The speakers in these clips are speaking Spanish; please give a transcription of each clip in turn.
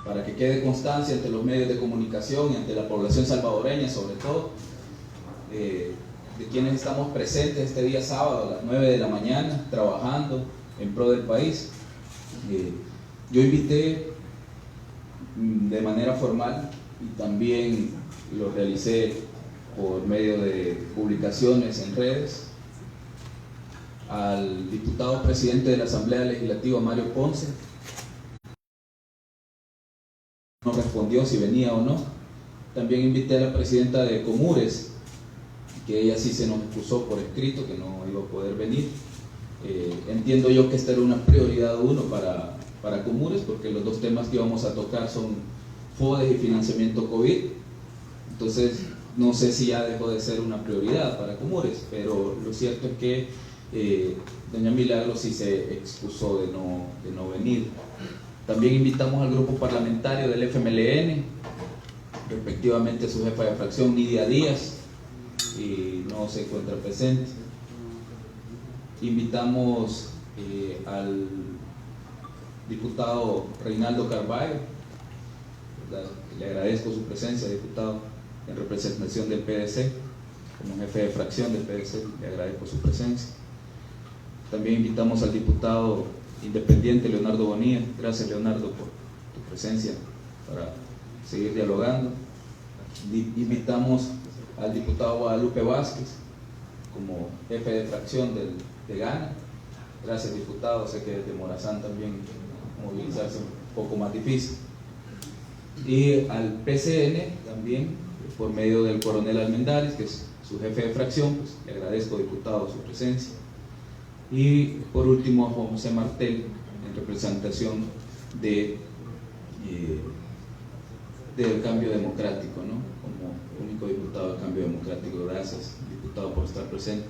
para que quede constancia ante los medios de comunicación y ante la población salvadoreña sobre todo, de quienes estamos presentes este día sábado a las 9 de la mañana trabajando en pro del país. Yo invité de manera formal y también lo realicé por medio de publicaciones en redes al diputado presidente de la Asamblea Legislativa, Mario Ponce. No respondió si venía o no. También invité a la presidenta de Comures, que ella sí se nos excusó por escrito, que no iba a poder venir. Entiendo yo que esta era una prioridad uno para Comures, porque los dos temas que íbamos a tocar son FODES y financiamiento COVID. Entonces, no sé si ya dejó de ser una prioridad para Comures, pero lo cierto es que doña Milagros sí se excusó de no venir. También invitamos al grupo parlamentario del FMLN, respectivamente a su jefa de fracción, Nidia Díaz, y no se encuentra presente. Invitamos al diputado Reinaldo Carballo, ¿verdad? Le agradezco su presencia, diputado, en representación del PDC, como jefe de fracción del PDC, le agradezco su presencia. También invitamos al diputado independiente Leonardo Bonilla. Gracias, Leonardo, por tu presencia para seguir dialogando. Invitamos al diputado Guadalupe Vázquez como jefe de fracción de Gana. Gracias, diputado. Sé que desde Morazán también movilizarse un poco más difícil. Y al PCN también, por medio del coronel Almendares, que es su jefe de fracción, pues le agradezco, diputado, su presencia. Y por último a Juan José Martel, en representación del Cambio Democrático, ¿no? Como único diputado del Cambio Democrático. Gracias, diputado, por estar presente.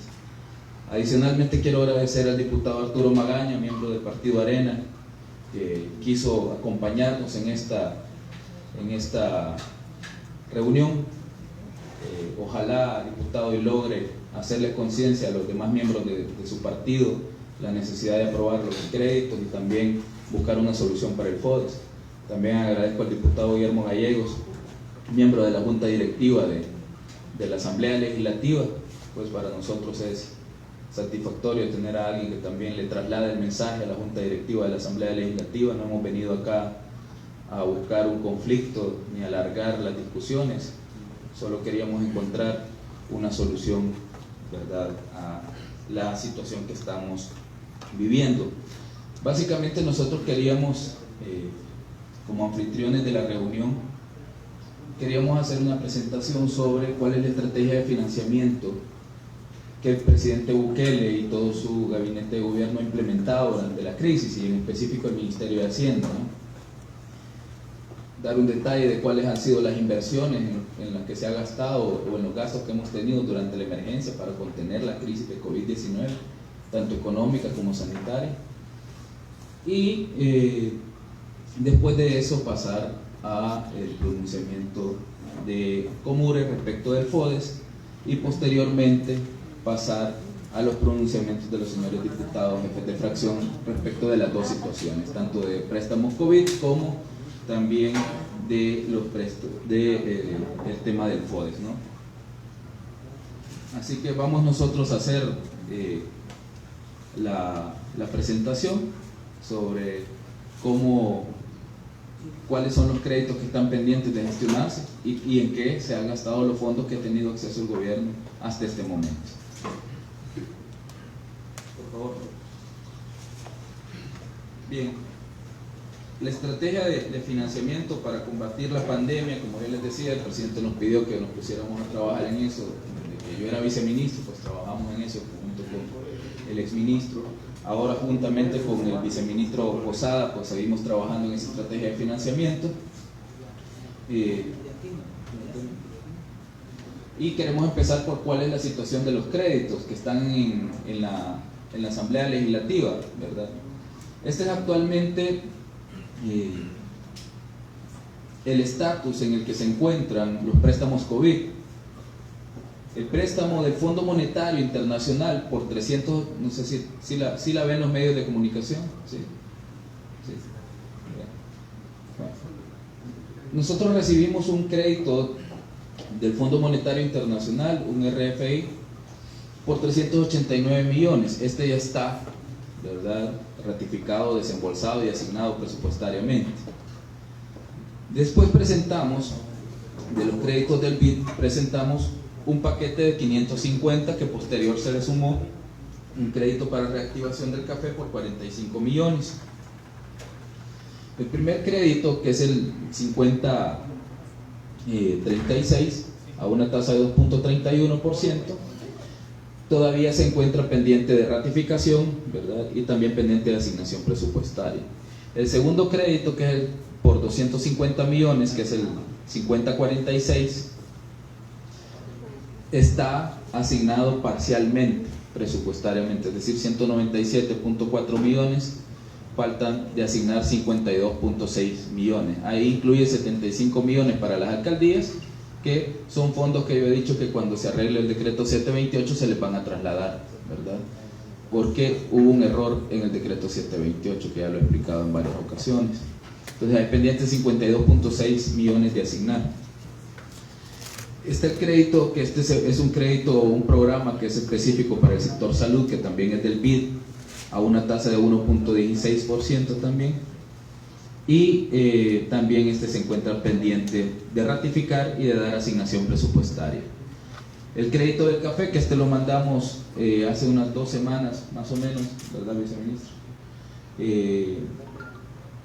Adicionalmente quiero agradecer al diputado Arturo Magaña, miembro del Partido Arena, que quiso acompañarnos en esta reunión. Ojalá, diputado, y logre hacerle conciencia a los demás miembros de su partido la necesidad de aprobar los créditos y también buscar una solución para el FODES. También agradezco al diputado Guillermo Gallegos, miembro de la Junta Directiva de la Asamblea Legislativa. Pues para nosotros es satisfactorio tener a alguien que también le traslade el mensaje a la Junta Directiva de la Asamblea Legislativa. No hemos venido acá a buscar un conflicto ni a alargar las discusiones, solo queríamos encontrar una solución, ¿verdad?, a la situación que estamos viviendo. Básicamente nosotros queríamos, como anfitriones de la reunión, queríamos hacer una presentación sobre cuál es la estrategia de financiamiento que el presidente Bukele y todo su gabinete de gobierno ha implementado durante la crisis, y en específico el Ministerio de Hacienda, ¿no? Dar un detalle de cuáles han sido las inversiones en las que se ha gastado o en los gastos que hemos tenido durante la emergencia para contener la crisis de COVID-19, tanto económica como sanitaria. Y después de eso pasar a el pronunciamiento de Comures respecto del FODES y posteriormente pasar a los pronunciamientos de los señores diputados jefes de fracción respecto de las dos situaciones, tanto de préstamos COVID como también de los préstamos, el tema del FODES, ¿no? Así que vamos nosotros a hacer la presentación sobre cuáles son los créditos que están pendientes de gestionarse y en qué se han gastado los fondos que ha tenido acceso el gobierno hasta este momento. Por favor. Bien. La estrategia de financiamiento para combatir la pandemia, como ya les decía, el presidente nos pidió que nos pusiéramos a trabajar en eso. Desde que yo era viceministro, pues trabajamos en eso junto con el exministro. Ahora, juntamente con el viceministro Posada, pues seguimos trabajando en esa estrategia de financiamiento. Y queremos empezar por cuál es la situación de los créditos que están en la Asamblea Legislativa, ¿verdad? Este es actualmente el estatus en el que se encuentran los préstamos COVID. El préstamo del Fondo Monetario Internacional por 300, no sé si la ven los medios de comunicación. Sí. nosotros recibimos un crédito del Fondo Monetario Internacional, un RFI, por 389 millones. Este ya está, ¿verdad?, ratificado, desembolsado y asignado presupuestariamente. Después presentamos, de los créditos del BID, presentamos un paquete de 550 que posterior se le sumó un crédito para reactivación del café por 45 millones. El primer crédito, que es el 5036 a una tasa de 2.31%, todavía se encuentra pendiente de ratificación, ¿verdad?, y también pendiente de asignación presupuestaria. El segundo crédito, que es el por 250 millones, que es el 5046, está asignado parcialmente presupuestariamente, es decir, 197.4 millones, faltan de asignar 52.6 millones. Ahí incluye 75 millones para las alcaldías, que son fondos que yo he dicho que cuando se arregle el decreto 728 se les van a trasladar, ¿verdad?, porque hubo un error en el decreto 728, que ya lo he explicado en varias ocasiones. Entonces hay pendientes 52.6 millones de asignar. Este crédito, que este es un crédito, un programa que es específico para el sector salud, que también es del BID, a una tasa de 1.16% también. Y también este se encuentra pendiente de ratificar y de dar asignación presupuestaria. El crédito del café, que este lo mandamos hace unas 2 semanas más o menos, ¿verdad, viceministro?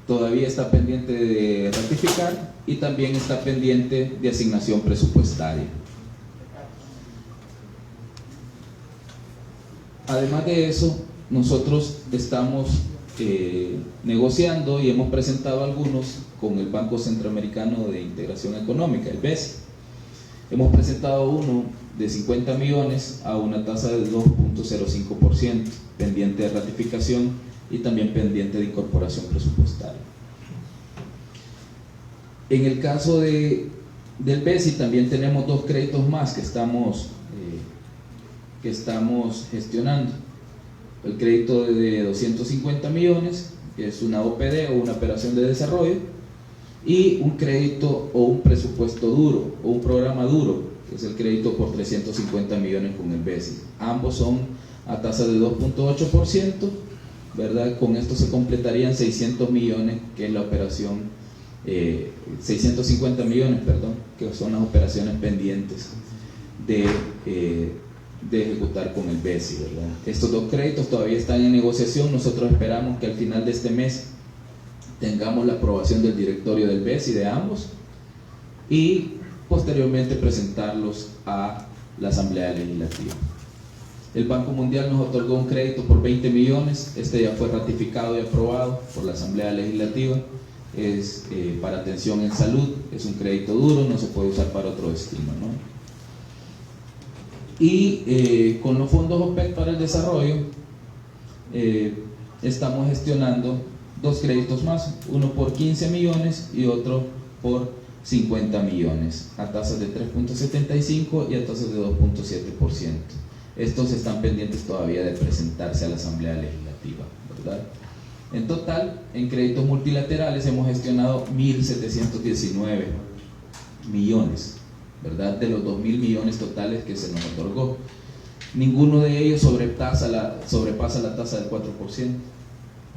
Todavía está pendiente de ratificar y también está pendiente de asignación presupuestaria. Además de eso, nosotros estamos negociando y hemos presentado algunos con el Banco Centroamericano de Integración Económica, el BESI. Hemos presentado uno de 50 millones a una tasa de 2.05%, pendiente de ratificación y también pendiente de incorporación presupuestaria. En el caso del BESI también tenemos 2 créditos más que estamos gestionando. El crédito de 250 millones, que es una OPD o una operación de desarrollo, y un crédito o un presupuesto duro o un programa duro, que es el crédito por 350 millones con el BESI. Ambos son a tasa de 2.8%, ¿verdad? Con esto se completarían 600 millones, que es la operación, 650 millones, perdón, que son las operaciones pendientes de ejecutar con el BESI, ¿verdad? Estos 2 créditos todavía están en negociación. Nosotros esperamos que al final de este mes tengamos la aprobación del directorio del BESI de ambos y posteriormente presentarlos a la Asamblea Legislativa. El Banco Mundial nos otorgó un crédito por 20 millones, este ya fue ratificado y aprobado por la Asamblea Legislativa, es para atención en salud, es un crédito duro, no se puede usar para otro destino, ¿no? Y con los fondos OPEC para el desarrollo estamos gestionando 2 créditos más, uno por 15 millones y otro por 50 millones, a tasas de 3.75 y a tasas de 2.7%. Estos están pendientes todavía de presentarse a la Asamblea Legislativa, ¿verdad? En total, en créditos multilaterales hemos gestionado 1.719 millones, ¿verdad?, de los 2.000 millones totales que se nos otorgó. Ninguno de ellos sobrepasa la tasa del 4%,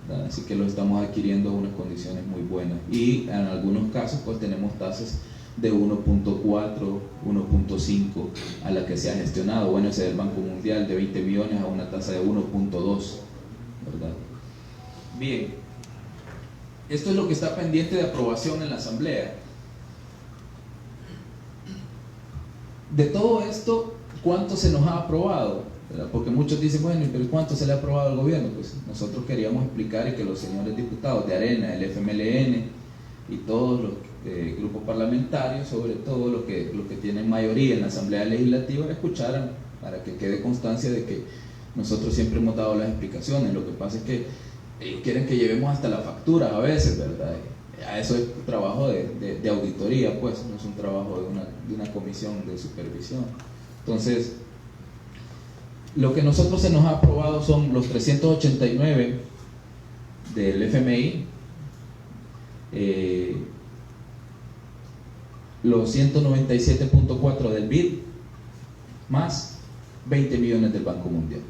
¿verdad? Así que lo estamos adquiriendo a unas condiciones muy buenas, y en algunos casos pues tenemos tasas de 1.4, 1.5 a la que se ha gestionado. Bueno, ese del Banco Mundial de 20 millones a una tasa de 1.2, ¿verdad? Bien, esto es lo que está pendiente de aprobación en la Asamblea. De todo esto, ¿cuánto se nos ha aprobado? ¿Verdad? Porque muchos dicen, bueno, pero ¿cuánto se le ha aprobado al gobierno? Pues nosotros queríamos explicar y que los señores diputados de ARENA, el FMLN y todos los grupos parlamentarios, sobre todo los que tienen mayoría en la Asamblea Legislativa, escucharan, para que quede constancia de que nosotros siempre hemos dado las explicaciones. Lo que pasa es que quieren que llevemos hasta la factura a veces, ¿verdad? Eso es un trabajo de auditoría, pues, no es un trabajo de una comisión de supervisión. Entonces, lo que nosotros se nos ha aprobado son los 389 del FMI, los 197.4 del BID más 20 millones del Banco Mundial.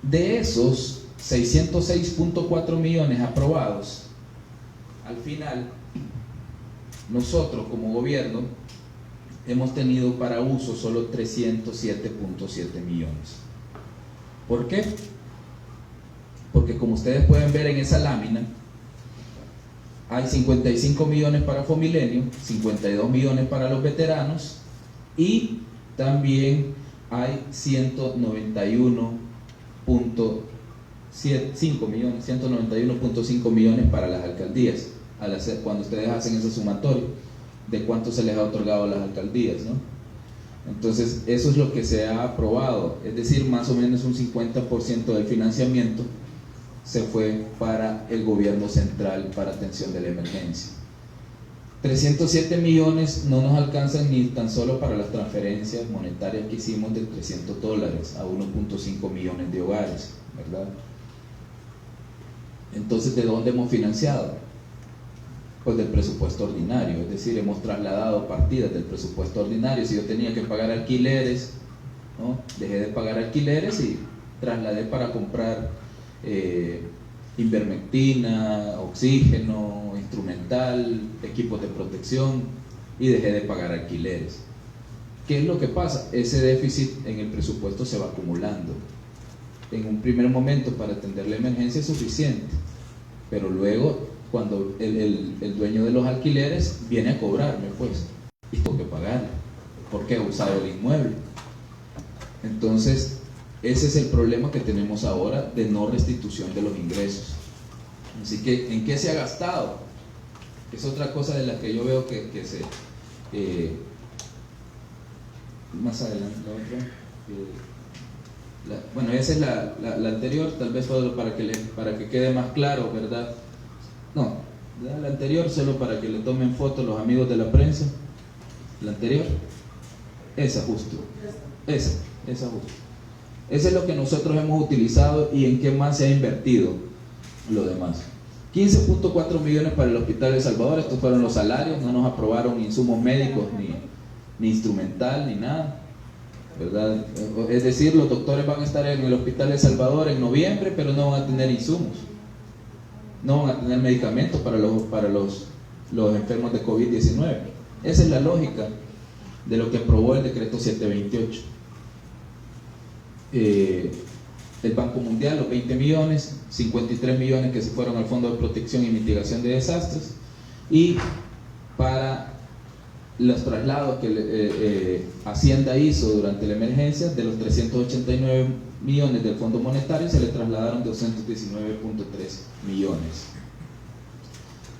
De esos 606.4 millones aprobados, al final nosotros como gobierno hemos tenido para uso solo 307.7 millones. ¿Por qué? Porque como ustedes pueden ver en esa lámina, hay 55 millones para Fomilenio, 52 millones para los veteranos y también hay 191.5 millones para las alcaldías, cuando ustedes hacen ese sumatorio de cuánto se les ha otorgado a las alcaldías, ¿no? Entonces eso es lo que se ha aprobado, es decir, más o menos un 50% del financiamiento se fue para el gobierno central para atención de la emergencia. 307 millones no nos alcanzan ni tan solo para las transferencias monetarias que hicimos de $300 a 1.5 millones de hogares, ¿verdad? Entonces, ¿de dónde hemos financiado? Pues del presupuesto ordinario, es decir, hemos trasladado partidas del presupuesto ordinario. Si yo tenía que pagar alquileres, ¿no?, dejé de pagar alquileres y trasladé para comprar ivermectina, oxígeno, instrumental, equipos de protección, y dejé de pagar alquileres. ¿Qué es lo que pasa? Ese déficit en el presupuesto se va acumulando. En un primer momento, para atender la emergencia es suficiente, pero luego cuando el dueño de los alquileres viene a cobrarme, pues, y tengo que pagar porque he usado el inmueble. Entonces ese es el problema que tenemos ahora de no restitución de los ingresos. Así que, ¿en qué se ha gastado? Es otra cosa de la que yo veo que se... más adelante, la otra. Bueno, esa es la anterior, tal vez solo para que quede más claro, ¿verdad? No, la anterior solo para que le tomen fotos los amigos de la prensa. La anterior, esa justo. Esa justo. Ese es lo que nosotros hemos utilizado y en qué más se ha invertido lo demás. 15.4 millones para el Hospital de Salvador, estos fueron los salarios, no nos aprobaron insumos médicos ni instrumental ni nada, ¿verdad? Es decir, los doctores van a estar en el Hospital de Salvador en noviembre, pero no van a tener insumos, no van a tener medicamentos para los enfermos de COVID-19. Esa es la lógica de lo que aprobó el decreto 728. El Banco Mundial, los 20 millones, 53 millones que se fueron al Fondo de Protección y Mitigación de Desastres, y para los traslados que Hacienda hizo durante la emergencia, de los 389 millones del Fondo Monetario se le trasladaron 219.3 millones.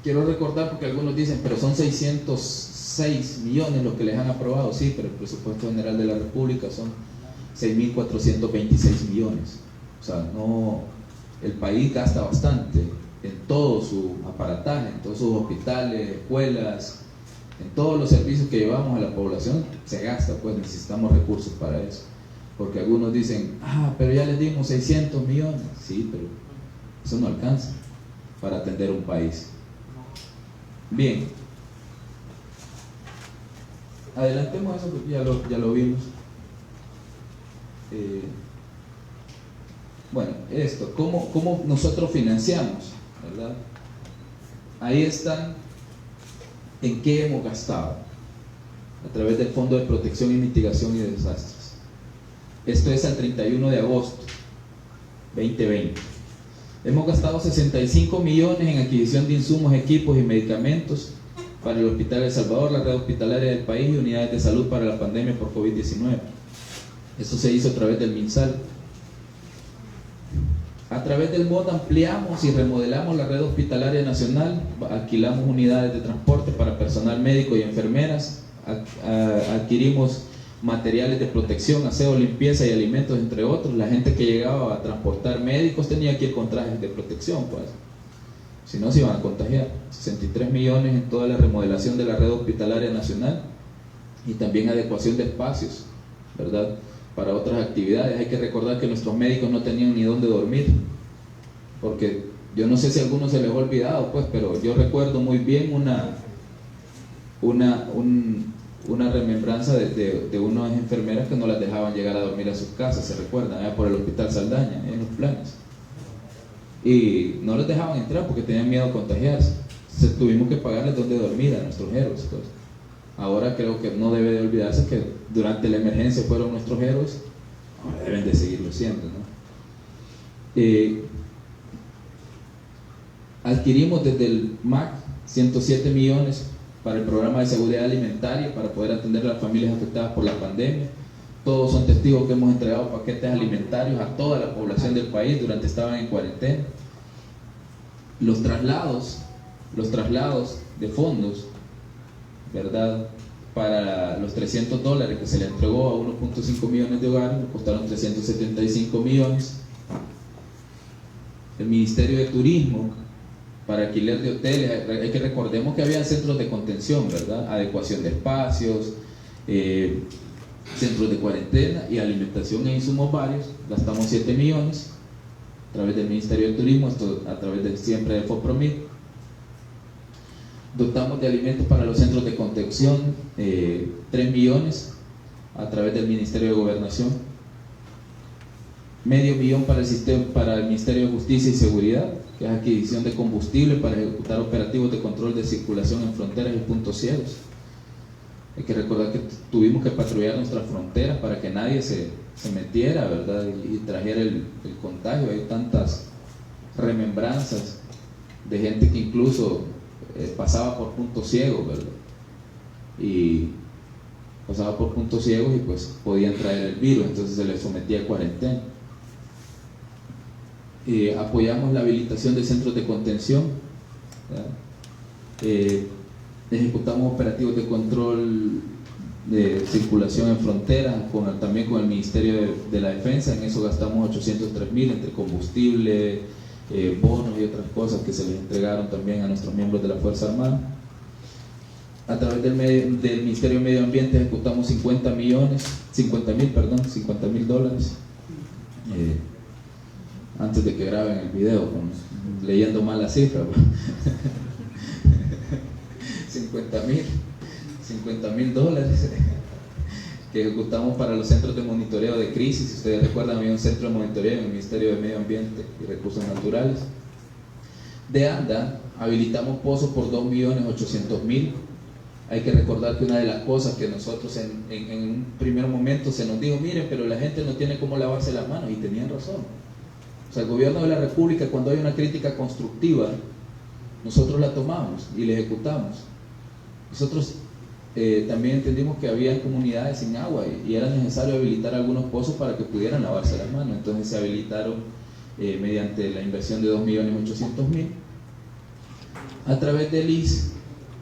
Quiero recordar, porque algunos dicen, pero son 606 millones los que les han aprobado. Sí, pero el presupuesto general de la República son 6.426 millones. O sea, no, el país gasta bastante en todo su aparataje, en todos sus hospitales, escuelas, en todos los servicios que llevamos a la población. Se gasta, pues necesitamos recursos para eso. Porque algunos dicen, pero ya les dimos 600 millones. Sí, pero eso no alcanza para atender un país. Bien, adelantemos eso porque ya lo vimos. Bueno, esto, ¿cómo nosotros financiamos? ¿Verdad? Ahí están en qué hemos gastado a través del Fondo de Protección y Mitigación y de Desastres. Esto es al 31 de agosto 2020. Hemos gastado 65 millones en adquisición de insumos, equipos y medicamentos para el Hospital de El Salvador, la red hospitalaria del país y unidades de salud para la pandemia por COVID-19. Esto se hizo a través del MinSal. A través del MOD ampliamos y remodelamos la red hospitalaria nacional, alquilamos unidades de transporte para personal médico y enfermeras, adquirimos materiales de protección, aseo, limpieza y alimentos, entre otros. La gente que llegaba a transportar médicos tenía que ir con trajes de protección, pues, si no se iban a contagiar. 63 millones en toda la remodelación de la red hospitalaria nacional y también adecuación de espacios, ¿verdad?, para otras actividades. Hay que recordar que nuestros médicos no tenían ni dónde dormir, porque yo no sé si a algunos se les ha olvidado, pues, pero yo recuerdo muy bien una remembranza de unas enfermeras que no las dejaban llegar a dormir a sus casas, se recuerdan, por el Hospital Saldaña, en los planes. Y no les dejaban entrar porque tenían miedo a contagiarse. Entonces, tuvimos que pagarles donde dormir a nuestros héroes. Pues. Ahora creo que no debe de olvidarse que durante la emergencia fueron nuestros héroes, ahora deben de seguirlo siendo, ¿no? Adquirimos desde el MAC 107 millones para el programa de seguridad alimentaria para poder atender a las familias afectadas por la pandemia. Todos son testigos que hemos entregado paquetes alimentarios a toda la población del país durante estaban en cuarentena. Los traslados de fondos, ¿verdad? Para los $300 que se le entregó a 1.5 millones de hogares, nos costaron 375 millones. El Ministerio de Turismo para alquiler de hoteles, hay que recordemos que había centros de contención, ¿verdad? Adecuación de espacios, centros de cuarentena y alimentación e insumos varios, gastamos 7 millones a través del Ministerio de Turismo, esto a través de siempre de FOPROMIT. Dotamos de alimentos para los centros de contención, 3 millones a través del Ministerio de Gobernación, medio millón para el Ministerio de Justicia y Seguridad, que es adquisición de combustible para ejecutar operativos de control de circulación en fronteras y puntos ciegos. Hay que recordar que tuvimos que patrullar nuestras fronteras para que nadie se metiera, ¿verdad? Y trajera el contagio. Hay tantas remembranzas de gente que incluso pasaba por puntos ciegos, ¿verdad? Y pasaba por puntos ciegos y pues podían traer el virus, entonces se les sometía a cuarentena. Apoyamos la habilitación de centros de contención, ejecutamos operativos de control de circulación en fronteras también con el Ministerio de la Defensa. En eso gastamos 803.000 entre combustible, bonos y otras cosas que se les entregaron también a nuestros miembros de la Fuerza Armada. A través del Ministerio de Medio Ambiente ejecutamos 50.000 dólares. Antes de que graben el video, leyendo mal la cifra, 50.000 dólares que ejecutamos para los centros de monitoreo de crisis. Si ustedes recuerdan, había un centro de monitoreo en el Ministerio de Medio Ambiente y Recursos Naturales. De ANDA habilitamos pozos por 2.800.000. Hay que recordar que una de las cosas que nosotros en un primer momento se nos dijo, miren, pero la gente no tiene cómo lavarse las manos, y tenían razón. O sea, el gobierno de la República, cuando hay una crítica constructiva, nosotros la tomamos y la ejecutamos. Nosotros también entendimos que había comunidades sin agua y era necesario habilitar algunos pozos para que pudieran lavarse las manos. Entonces se habilitaron mediante la inversión de 2.800.000. A través del IS,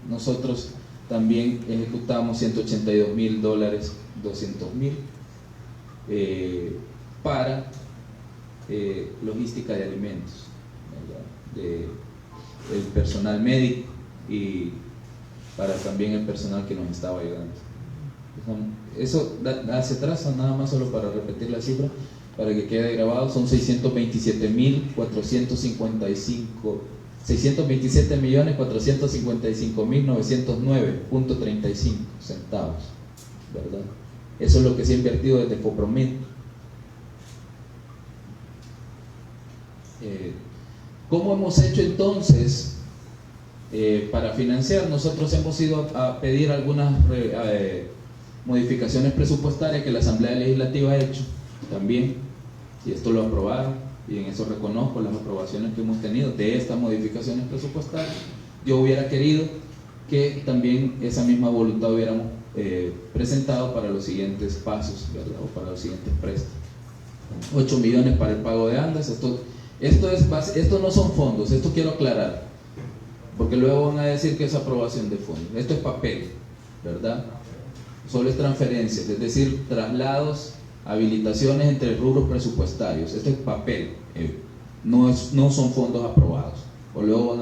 nosotros también ejecutamos $182.000, 200.000 para logística de alimentos, del personal médico y para también el personal que nos estaba ayudando. Eso hacia atrás, nada más solo para repetir la cifra, para que quede grabado, son 627.455.909.35 centavos, ¿verdad? Eso es lo que se ha invertido desde FOPROMIT. ¿Cómo hemos hecho entonces para financiar? Nosotros hemos ido a pedir algunas modificaciones presupuestarias que la Asamblea Legislativa ha hecho también, y esto lo aprobaron, y en eso reconozco las aprobaciones que hemos tenido de estas modificaciones presupuestarias. Yo hubiera querido que también esa misma voluntad hubiéramos presentado para los siguientes pasos, ¿verdad? O para los siguientes préstamos. 8 millones para el pago de andas. Esto no son fondos, esto quiero aclarar, porque luego van a decir que es aprobación de fondos. Esto es papel, ¿verdad? Solo es transferencias, es decir, traslados, habilitaciones entre rubros presupuestarios. Esto es papel, no son fondos aprobados. O luego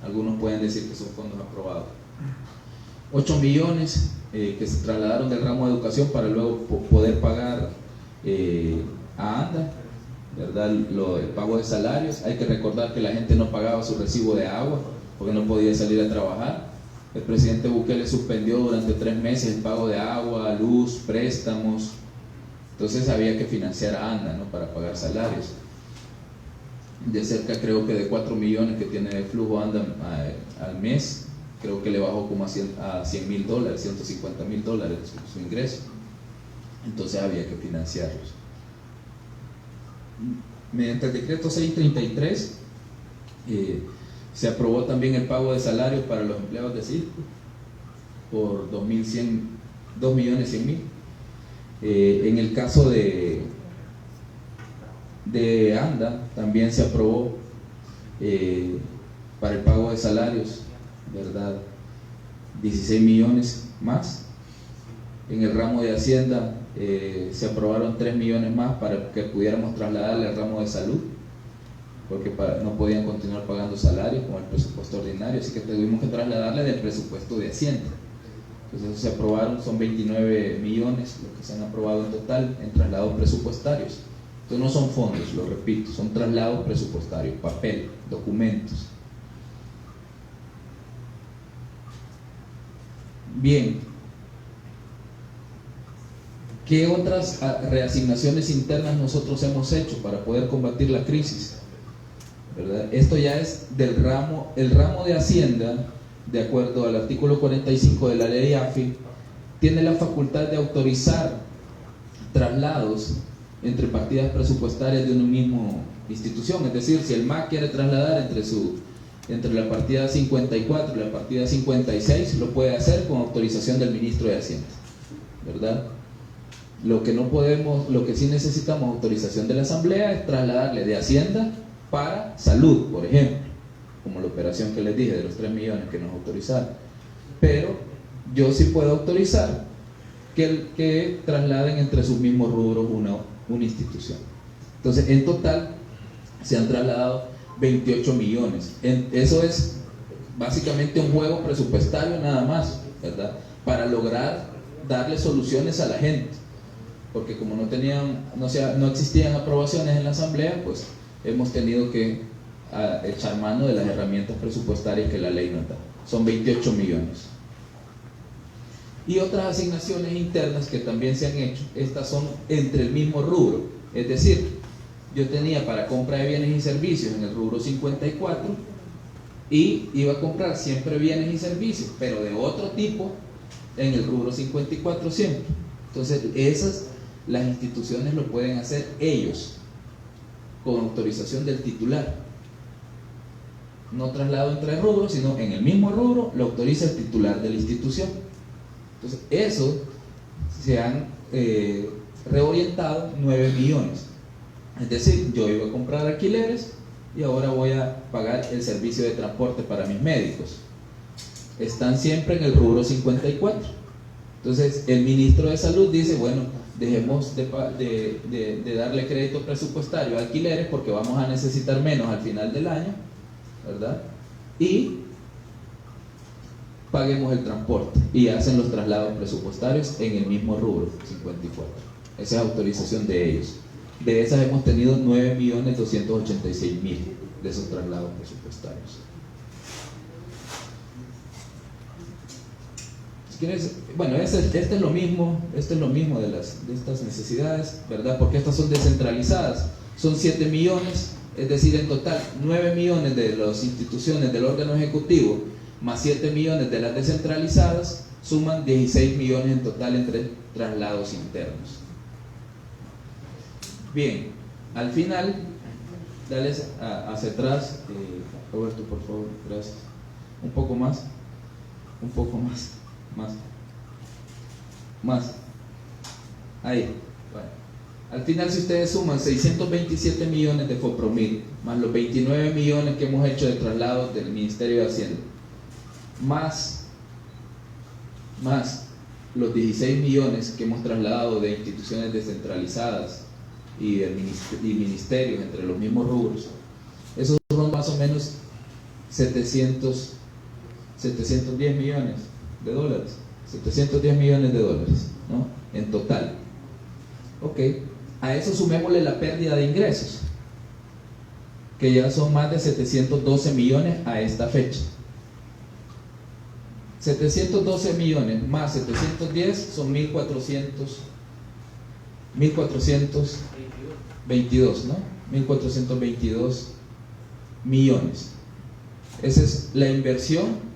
algunos pueden decir que son fondos aprobados. 8 millones que se trasladaron del ramo de educación para luego poder pagar a ANDA, ¿verdad? El pago de salarios. Hay que recordar que la gente no pagaba su recibo de agua porque no podía salir a trabajar. El presidente Bukele suspendió durante 3 meses el pago de agua, luz, préstamos. Entonces había que financiar a ANDA, ¿no?, para pagar salarios. De cerca, creo que de 4 millones que tiene de flujo ANDA al mes, creo que le bajó como a $100,000, $150,000 su ingreso. Entonces había que financiarlos. Mediante el decreto 633 se aprobó también el pago de salarios para los empleados de circo por 2.100.000. En el caso de ANDA también se aprobó para el pago de salarios, ¿verdad?, 16 millones más. En el ramo de Hacienda se aprobaron 3 millones más para que pudiéramos trasladarle al ramo de salud, porque no podían continuar pagando salarios con el presupuesto ordinario, así que tuvimos que trasladarle del presupuesto de Hacienda. Entonces eso se aprobaron, son 29 millones los que se han aprobado en total en traslados presupuestarios. Entonces no son fondos, lo repito, son traslados presupuestarios, papel, documentos. Bien, ¿qué otras reasignaciones internas nosotros hemos hecho para poder combatir la crisis? ¿Verdad? Esto ya es el ramo de Hacienda, de acuerdo al artículo 45 de la ley AFI, tiene la facultad de autorizar traslados entre partidas presupuestarias de una misma institución. Es decir, si el MAC quiere trasladar entre la partida 54 y la partida 56, lo puede hacer con autorización del ministro de Hacienda, ¿verdad? Lo que sí necesitamos autorización de la Asamblea es trasladarle de Hacienda para salud, por ejemplo, como la operación que les dije de los 3 millones que nos autorizaron. Pero yo sí puedo autorizar que trasladen entre sus mismos rubros una institución. Entonces, en total se han trasladado 28 millones. Eso es básicamente un juego presupuestario nada más, ¿verdad?, para lograr darle soluciones a la gente, porque como no existían aprobaciones en la Asamblea, pues hemos tenido que echar mano de las herramientas presupuestarias que la ley nos da. Son 28 millones. Y otras asignaciones internas que también se han hecho, estas son entre el mismo rubro. Es decir, yo tenía para compra de bienes y servicios en el rubro 54 y iba a comprar siempre bienes y servicios, pero de otro tipo en el rubro 54 siempre. Entonces las instituciones lo pueden hacer ellos con autorización del titular. No traslado entre rubros, sino en el mismo rubro lo autoriza el titular de la institución. Entonces eso se han reorientado 9 millones. Es decir, yo iba a comprar alquileres y ahora voy a pagar el servicio de transporte para mis médicos. Están siempre en el rubro 54. Entonces el ministro de Salud dice, bueno, dejemos de darle crédito presupuestario a alquileres porque vamos a necesitar menos al final del año, ¿verdad? Y paguemos el transporte, y hacen los traslados presupuestarios en el mismo rubro 54. Esa es autorización de ellos. De esas hemos tenido 9.286.000 de esos traslados presupuestarios. Bueno, este es lo mismo de estas necesidades, ¿verdad? Porque estas son descentralizadas. Son 7 millones, es decir, en total 9 millones de las instituciones del órgano ejecutivo más 7 millones de las descentralizadas suman 16 millones en total entre traslados internos. Bien, al final, dale hacia atrás, Roberto, por favor, gracias. Un poco más. Ahí. Bueno. Al final, si ustedes suman 627 millones de FOPROMIL más los 29 millones que hemos hecho de traslados del Ministerio de Hacienda, más los 16 millones que hemos trasladado de instituciones descentralizadas y ministerios entre los mismos rubros, esos son más o menos 710 millones de dólares, 710 millones de dólares, ¿no?, en total. Ok, a eso sumémosle la pérdida de ingresos, que ya son más de 712 millones a esta fecha. 712 millones más 710 son 1422, ¿no? 1422 millones. Esa es la inversión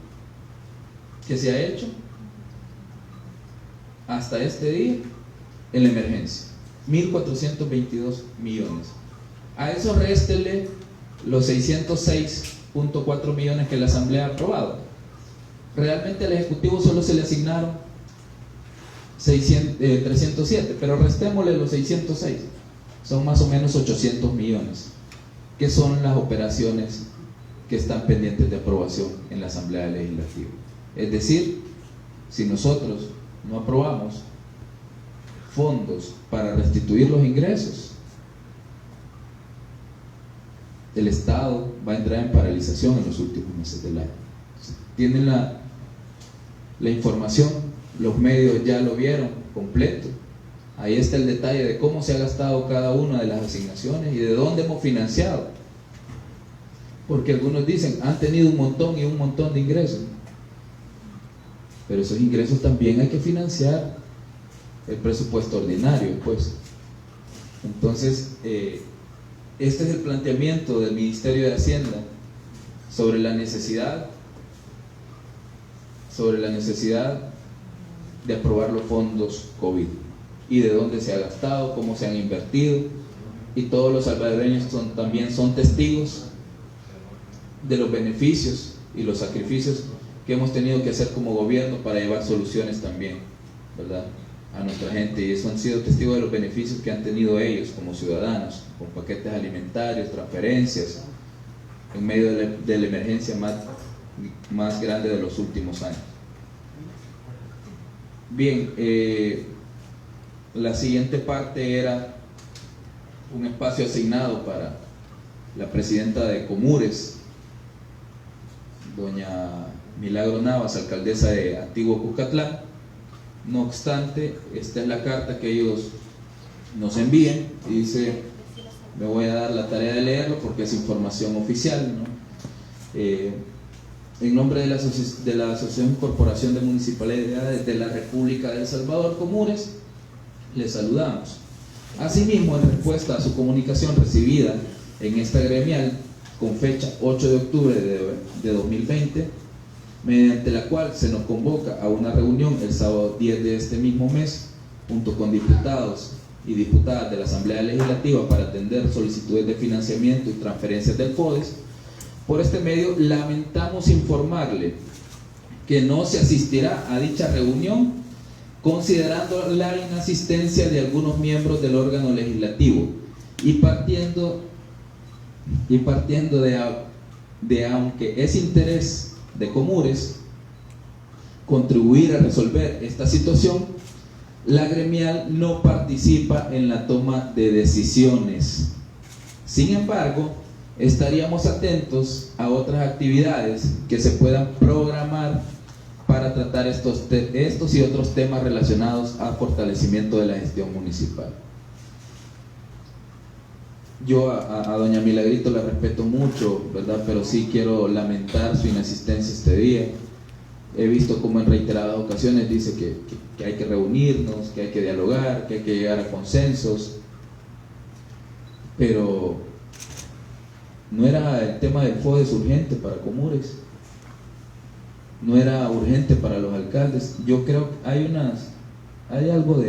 que se ha hecho hasta este día en la emergencia. 1422 millones. A eso réstele los 606.4 millones que la Asamblea ha aprobado. Realmente al Ejecutivo solo se le asignaron 307, pero restémosle los 606, son más o menos 800 millones, que son las operaciones que están pendientes de aprobación en la Asamblea Legislativa. Es decir, si nosotros no aprobamos fondos para restituir los ingresos, el Estado va a entrar en paralización en los últimos meses del año. Tienen la información, los medios ya lo vieron completo. Ahí está el detalle de cómo se ha gastado cada una de las asignaciones y de dónde hemos financiado. Porque algunos dicen, han tenido un montón y un montón de ingresos. Pero esos ingresos también hay que financiar el presupuesto ordinario, pues. Entonces, este es el planteamiento del Ministerio de Hacienda sobre la necesidad de aprobar los fondos COVID y de dónde se ha gastado, cómo se han invertido, y todos los salvadoreños también son testigos de los beneficios y los sacrificios que hemos tenido que hacer como gobierno para llevar soluciones también, ¿verdad?, a nuestra gente, y eso han sido testigos de los beneficios que han tenido ellos como ciudadanos, con paquetes alimentarios, transferencias, en medio de la emergencia más grande de los últimos años. Bien, la siguiente parte era un espacio asignado para la presidenta de Comures, doña Milagro Navas, alcaldesa de Antiguo Cuscatlán. No obstante, esta es la carta que ellos nos envían y dice, me voy a dar la tarea de leerlo porque es información oficial, ¿no? En nombre de la Asociación Corporación de Municipalidades de la República de El Salvador, Comures, les saludamos. Asimismo, en respuesta a su comunicación recibida en esta gremial con fecha 8 de octubre de 2020, mediante la cual se nos convoca a una reunión el sábado 10 de este mismo mes, junto con diputados y diputadas de la Asamblea Legislativa para atender solicitudes de financiamiento y transferencias del FODES. Por este medio lamentamos informarle que no se asistirá a dicha reunión, considerando la inasistencia de algunos miembros del órgano legislativo y partiendo de aunque es interés de Comures contribuir a resolver esta situación, la gremial no participa en la toma de decisiones. Sin embargo, estaríamos atentos a otras actividades que se puedan programar para tratar estos y otros temas relacionados al fortalecimiento de la gestión municipal. Yo a doña Milagrito la respeto mucho, ¿verdad?, pero sí quiero lamentar su inasistencia este día. He visto como en reiteradas ocasiones dice que hay que reunirnos, que hay que dialogar, que hay que llegar a consensos, pero no era el tema del FODES urgente para Comures, no era urgente para los alcaldes. Yo creo que hay algo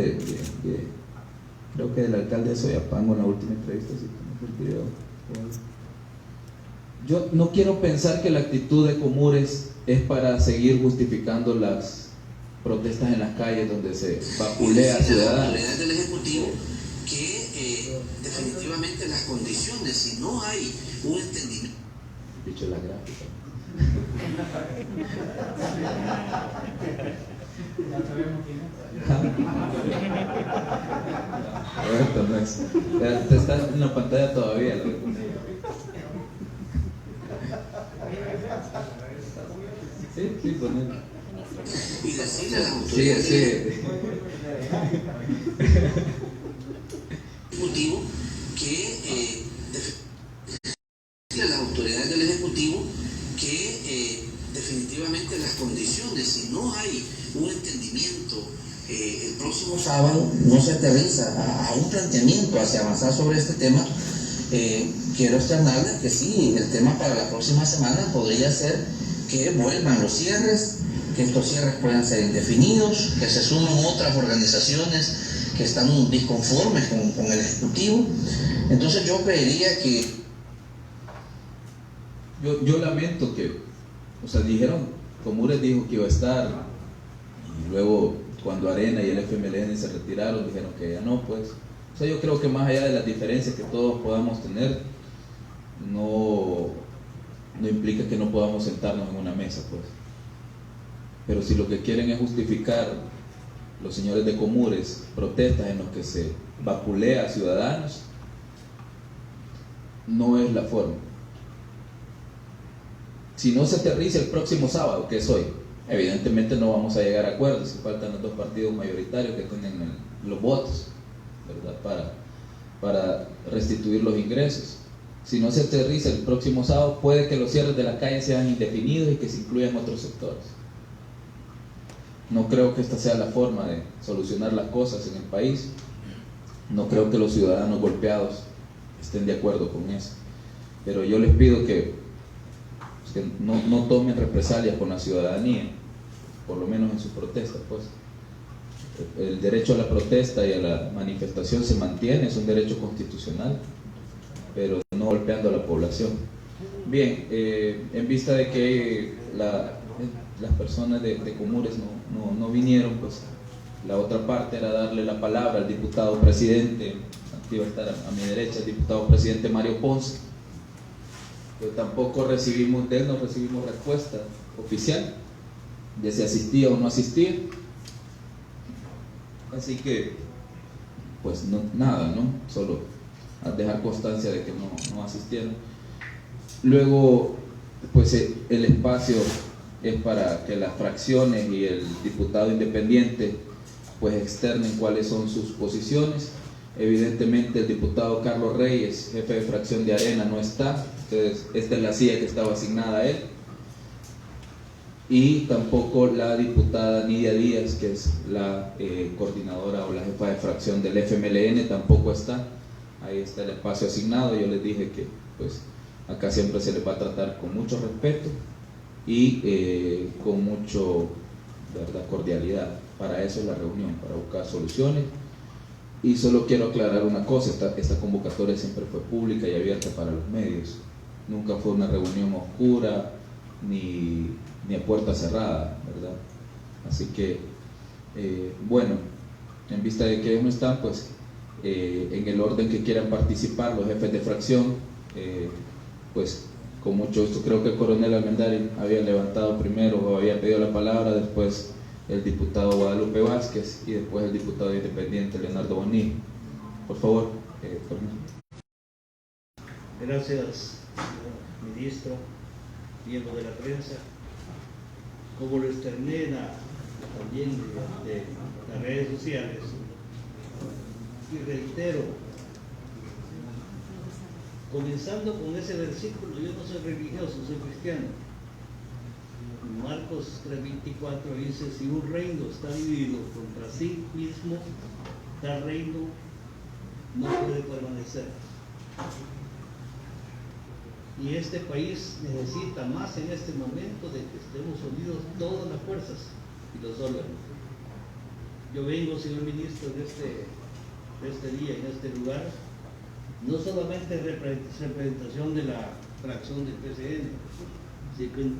creo que del alcalde de Soyapango en la última entrevista, si tenemos el video. Yo no quiero pensar que la actitud de Comures es para seguir justificando las protestas en las calles donde se vapulea a ciudadanos. Del Ejecutivo que definitivamente las condiciones, si no hay un entendimiento. Dicho la gráfica. Ya sabemos quién es. Esto no es. Está en la pantalla todavía. Sí, ponelo. Y decirle a las autoridades Ejecutivo que decirle a las autoridades del Ejecutivo que definitivamente las condiciones, si no un entendimiento el próximo sábado, no se aterriza a un planteamiento hacia avanzar sobre este tema, quiero externarle que sí, el tema para la próxima semana podría ser que vuelvan los cierres, que estos cierres puedan ser indefinidos, que se sumen otras organizaciones que están disconformes con el Ejecutivo. Entonces yo pediría que... Yo lamento que, o sea, dijeron, Comures dijo que iba a estar, y luego cuando Arena y el FMLN se retiraron, dijeron que ya no, pues. O sea, yo creo que más allá de las diferencias que todos podamos tener, no implica que no podamos sentarnos en una mesa, pues. Pero si lo que quieren es justificar, los señores de Comures, protestas en las que se vapulea a ciudadanos, no es la forma. Si no se aterriza el próximo sábado, que es hoy, evidentemente no vamos a llegar a acuerdos, si faltan los dos partidos mayoritarios que tienen los votos, ¿verdad? Para restituir los ingresos. Si no se aterriza el próximo sábado, puede que los cierres de la calle sean indefinidos y que se incluyan otros sectores. No creo que esta sea la forma de solucionar las cosas en el país. No creo que los ciudadanos golpeados estén de acuerdo con eso. Pero yo les pido que no tomen represalias con la ciudadanía, por lo menos en sus protestas, pues. El derecho a la protesta y a la manifestación se mantiene, es un derecho constitucional, pero no golpeando a la población. Bien, en vista de que las personas de Comures no vinieron, pues la otra parte era darle la palabra al diputado presidente, aquí va a estar a mi derecha el diputado presidente Mario Ponce, pero tampoco recibimos de él, no recibimos respuesta oficial de si asistía o no asistía, así que pues nada, ¿no? Solo a dejar constancia de que no asistieron. Luego, pues el espacio es para que las fracciones y el diputado independiente pues externen cuáles son sus posiciones. Evidentemente el diputado Carlos Reyes, jefe de fracción de Arena, no está. Entonces, esta es la silla que estaba asignada a él. Y tampoco la diputada Nidia Díaz, que es la coordinadora o la jefa de fracción del FMLN, tampoco está. Ahí está el espacio asignado. Yo les dije que pues acá siempre se les va a tratar con mucho respeto y con mucho, ¿verdad?, cordialidad. Para eso es la reunión, para buscar soluciones. Y solo quiero aclarar una cosa, esta convocatoria siempre fue pública y abierta para los medios. Nunca fue una reunión oscura ni a puerta cerrada, ¿verdad? Así que, bueno, en vista de que ellos no están, pues en el orden que quieran participar los jefes de fracción, pues con mucho gusto. Creo que el coronel Almendari había levantado primero o había pedido la palabra, después el diputado Guadalupe Vázquez y después el diputado independiente Leonardo Bonilla. Por favor, coronel. Gracias, señor ministro, miembro de la prensa. Como lo externé también de las redes sociales, y reitero, comenzando con ese versículo, yo no soy religioso, soy cristiano. Marcos 3:24 dice: si un reino está dividido contra sí mismo, tal reino no puede permanecer. Y este país necesita más en este momento de que estemos unidos todas las fuerzas y los órganos. Yo vengo, señor ministro, de este día, en este lugar, no solamente representación de la fracción del PCN,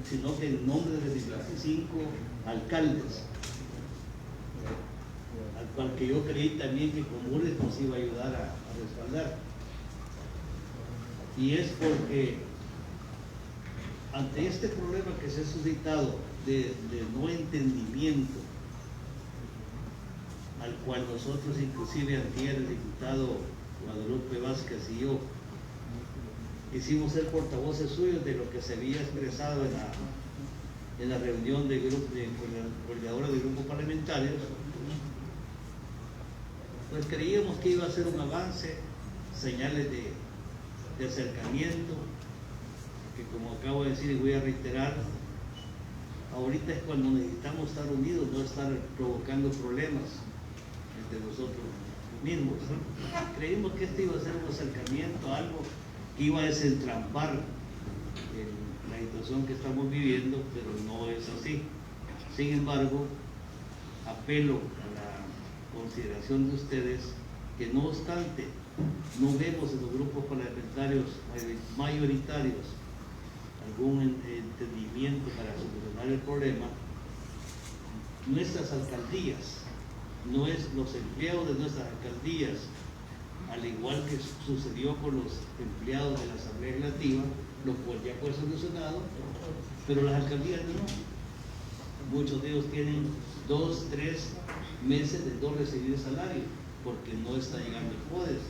sino que en nombre de 25 alcaldes, al cual que yo creí también que Comures nos iba a ayudar a respaldar. Y es porque ante este problema que se ha suscitado de no entendimiento, al cual nosotros, inclusive antier, el diputado Guadalupe Vázquez y yo hicimos ser portavoces suyos de lo que se había expresado en la reunión de coordinadora de grupos parlamentarios, pues creíamos que iba a ser un avance, señales de acercamiento, que como acabo de decir y voy a reiterar, ahorita es cuando necesitamos estar unidos, no estar provocando problemas entre nosotros mismos, ¿no? Creímos que este iba a ser un acercamiento, algo que iba a desentrampar la situación que estamos viviendo, pero no es así. Sin embargo, apelo a la consideración de ustedes que no obstante no vemos en los grupos parlamentarios mayoritarios algún entendimiento para solucionar el problema, nuestras alcaldías, los empleados de nuestras alcaldías, al igual que sucedió con los empleados de la Asamblea Legislativa, lo cual ya fue solucionado, pero las alcaldías no. Muchos de ellos tienen 2, 3 meses de no recibir salario porque no está llegando el FODES.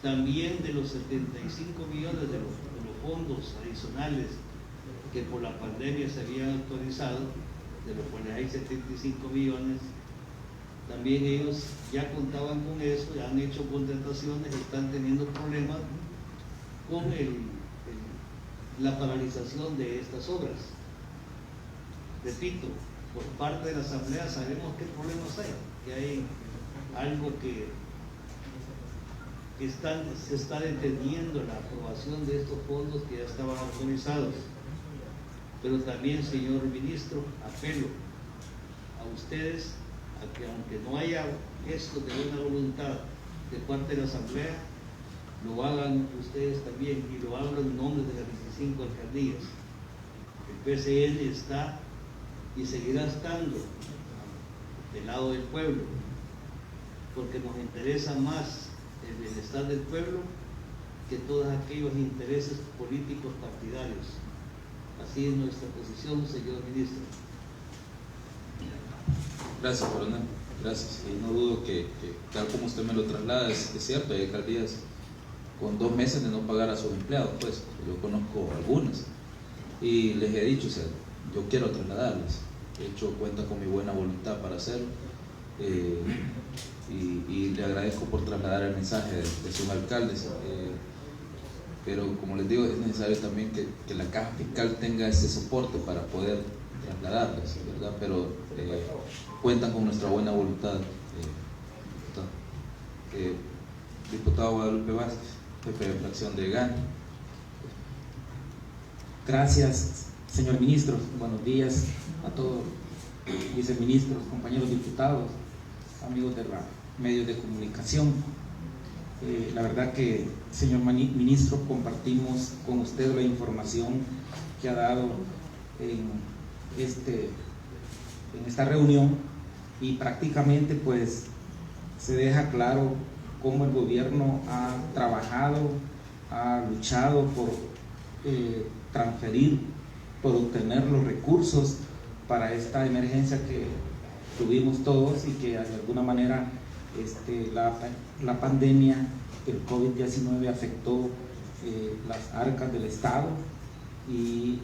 También de los 75 millones de los fondos adicionales que por la pandemia se habían actualizado, de los cuales hay 75 millones, también ellos ya contaban con eso, ya han hecho contrataciones, están teniendo problemas con la paralización de estas obras. Repito, por parte de la Asamblea sabemos qué problemas hay, que hay algo que se está deteniendo la aprobación de estos fondos que ya estaban autorizados. Pero también, señor ministro, apelo a ustedes a que aunque no haya esto de buena voluntad de parte de la Asamblea, lo hagan ustedes también y lo hagan en nombre de las 25 alcaldías. El PCN está y seguirá estando del lado del pueblo, porque nos interesa más el bienestar del pueblo que todos aquellos intereses políticos partidarios. Así es nuestra posición, señor ministro. Gracias, coronel. Gracias. Y no dudo que tal como usted me lo traslada, es cierto, hay alcaldías con 2 meses de no pagar a sus empleados, pues yo conozco algunas y les he dicho, o sea, yo quiero trasladarles, de hecho cuenta con mi buena voluntad para hacerlo, y le agradezco por trasladar el mensaje de sus alcaldes, pero como les digo, es necesario también que la caja fiscal tenga ese soporte para poder trasladarles, ¿verdad? Pero cuentan con nuestra buena voluntad. Diputado Guadalupe Vázquez, jefe de fracción de GAN. Gracias, señor ministro. Buenos días a todos, viceministros, compañeros diputados, amigos de los medios de comunicación. La verdad que, señor ministro, compartimos con usted la información que ha dado en esta reunión, y prácticamente pues se deja claro cómo el gobierno ha trabajado, ha luchado por transferir, por obtener los recursos para esta emergencia que tuvimos todos y que de alguna manera la pandemia, el COVID-19 afectó las arcas del Estado y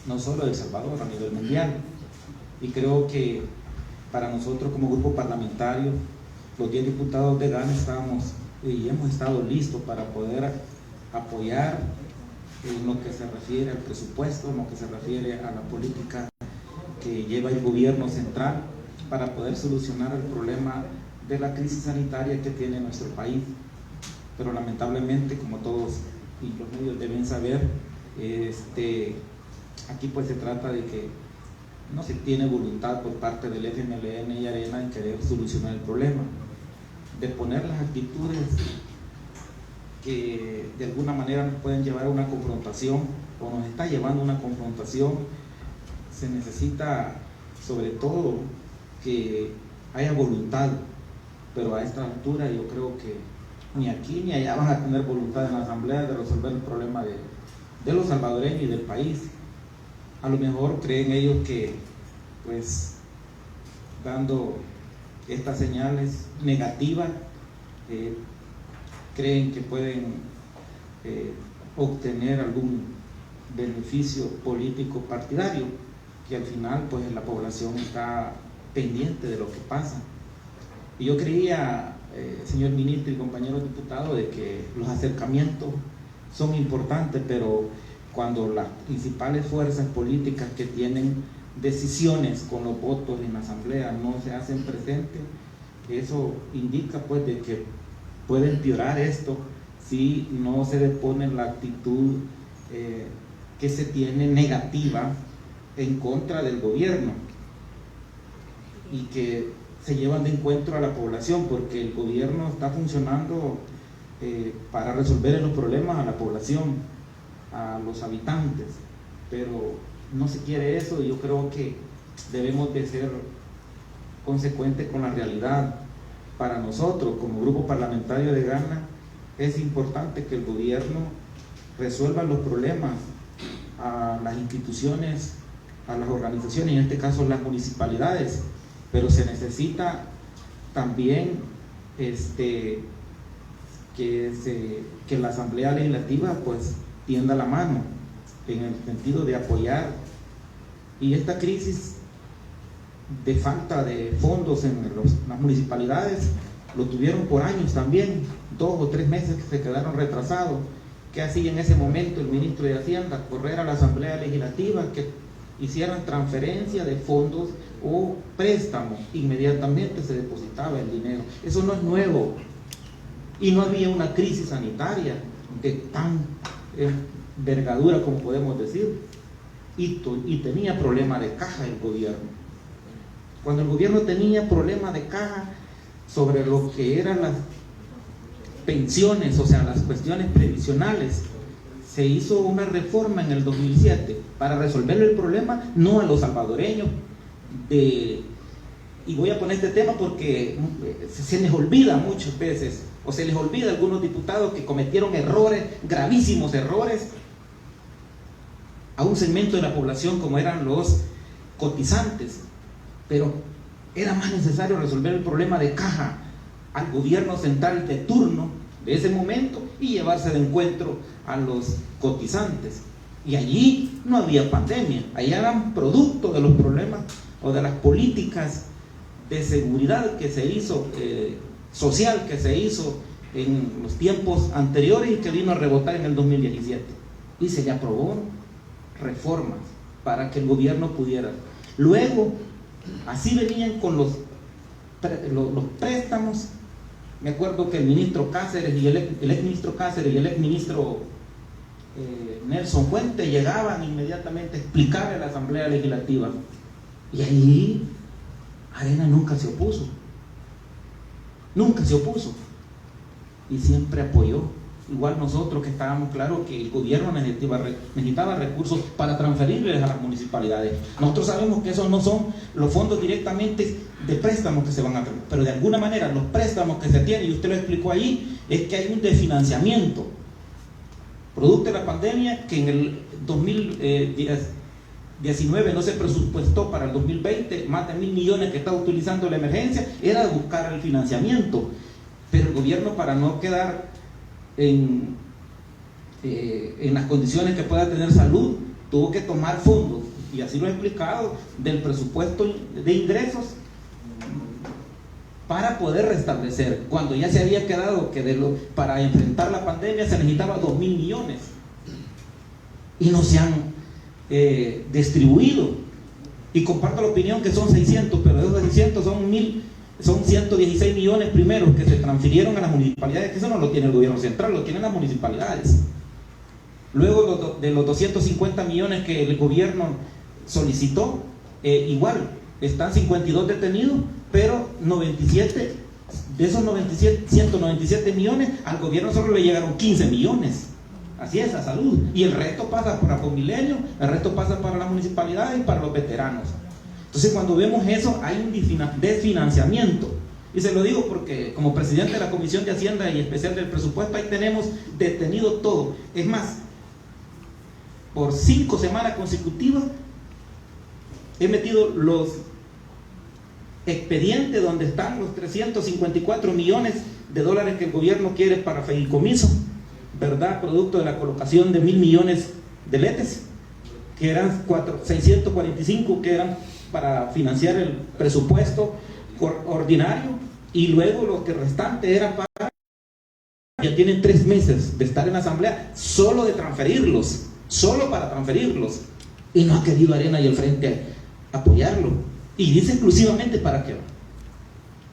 no solo de El Salvador, a nivel mundial. Y creo que para nosotros como grupo parlamentario, los 10 diputados de GAN estábamos y hemos estado listos para poder apoyar en lo que se refiere al presupuesto, en lo que se refiere a la política que lleva el gobierno central para poder solucionar el problema de la crisis sanitaria que tiene nuestro país. Pero lamentablemente, como todos y los medios deben saber, aquí pues se trata de que no se tiene voluntad por parte del FMLN y Arena en querer solucionar el problema, de poner las actitudes que de alguna manera nos pueden llevar a una confrontación o nos está llevando a una confrontación. Se necesita sobre todo que haya voluntad, pero a esta altura yo creo que ni aquí ni allá van a tener voluntad en la Asamblea de resolver el problema de los salvadoreños y del país. A lo mejor creen ellos que pues dando estas señales negativas creen que pueden obtener algún beneficio político partidario, que al final pues la población está pendiente de lo que pasa. Y yo creía, señor ministro y compañeros diputados, de que los acercamientos son importantes, pero cuando las principales fuerzas políticas que tienen decisiones con los votos en la asamblea no se hacen presentes, eso indica pues de que puede empeorar esto si no se depone la actitud que se tiene negativa en contra del gobierno y que se llevan de encuentro a la población, porque el gobierno está funcionando para resolver los problemas a la población, a los habitantes, pero no se quiere eso. Y yo creo que debemos de ser consecuentes con la realidad. Para nosotros como grupo parlamentario de Gana es importante que el gobierno resuelva los problemas a las instituciones, a las organizaciones, en este caso las municipalidades, pero se necesita también que la Asamblea Legislativa pues tienda la mano en el sentido de apoyar. Y esta crisis de falta de fondos en las municipalidades lo tuvieron por años también, 2 o 3 meses que se quedaron retrasados. ¿Qué hacía en ese momento el ministro de Hacienda? Correr a la Asamblea Legislativa que hicieran transferencia de fondos o préstamos, inmediatamente se depositaba el dinero. Eso no es nuevo, y no había una crisis sanitaria de tan envergadura como podemos decir, y tenía problema de caja el gobierno. Cuando el gobierno tenía problema de caja sobre lo que eran las pensiones, o sea, las cuestiones previsionales, se hizo una reforma en el 2007 para resolver el problema, no a los salvadoreños y voy a poner este tema porque se les olvida muchas veces, o se les olvida a algunos diputados que cometieron errores, gravísimos errores, a un segmento de la población como eran los cotizantes, pero era más necesario resolver el problema de caja al gobierno central de turno de ese momento y llevarse de encuentro a los cotizantes. Y allí no había pandemia, allá eran producto de los problemas o de las políticas de seguridad que se hizo, social que se hizo en los tiempos anteriores y que vino a rebotar en el 2017. Y se le aprobó reformas para que el gobierno pudiera. Luego, así venían con los préstamos. Me acuerdo que el ministro Cáceres y el ex ministro Cáceres y el ex ministro Nelson Fuente llegaban inmediatamente a explicarle a la Asamblea Legislativa, y ahí Arena nunca se opuso y siempre apoyó. Igual nosotros, que estábamos claros que el gobierno necesitaba recursos para transferirles a las municipalidades. Nosotros sabemos que esos no son los fondos directamente de préstamos que se van a tener, pero de alguna manera los préstamos que se tienen, y usted lo explicó ahí, es que hay un desfinanciamiento producto de la pandemia, que en el 2019 no se presupuestó para el 2020, más de 1.000 millones que estaba utilizando la emergencia, era de buscar el financiamiento, pero el gobierno, para no quedar en las condiciones que pueda tener salud, tuvo que tomar fondos, y así lo he explicado, del presupuesto de ingresos para poder restablecer, cuando ya se había quedado que para enfrentar la pandemia se necesitaba 2.000 millones y no se han distribuido. Y comparto la opinión que son 600, pero de esos 600 son 116 millones primeros que se transfirieron a las municipalidades, que eso no lo tiene el gobierno central, lo tienen las municipalidades. Luego de los 250 millones que el gobierno solicitó, igual están 52 detenidos, pero 97 de esos 197 millones al gobierno solo le llegaron 15 millones. Así es, a salud, y el resto pasa para Fomilenio, el resto pasa para las municipalidades y para los veteranos. Entonces, cuando vemos eso, hay un desfinanciamiento. Y se lo digo porque como presidente de la Comisión de Hacienda y especial del presupuesto, ahí tenemos detenido todo. Es más, por 5 semanas consecutivas he metido los expedientes donde están los 354 millones de dólares que el gobierno quiere para fideicomiso, ¿verdad? Producto de la colocación de 1.000 millones de letes, que eran 645 que eran para financiar el presupuesto ordinario, y luego lo que restante era para, ya tienen 3 meses de estar en la asamblea, solo de transferirlos solo para transferirlos, y no ha querido Arena y el Frente apoyarlo, y dice exclusivamente para qué va.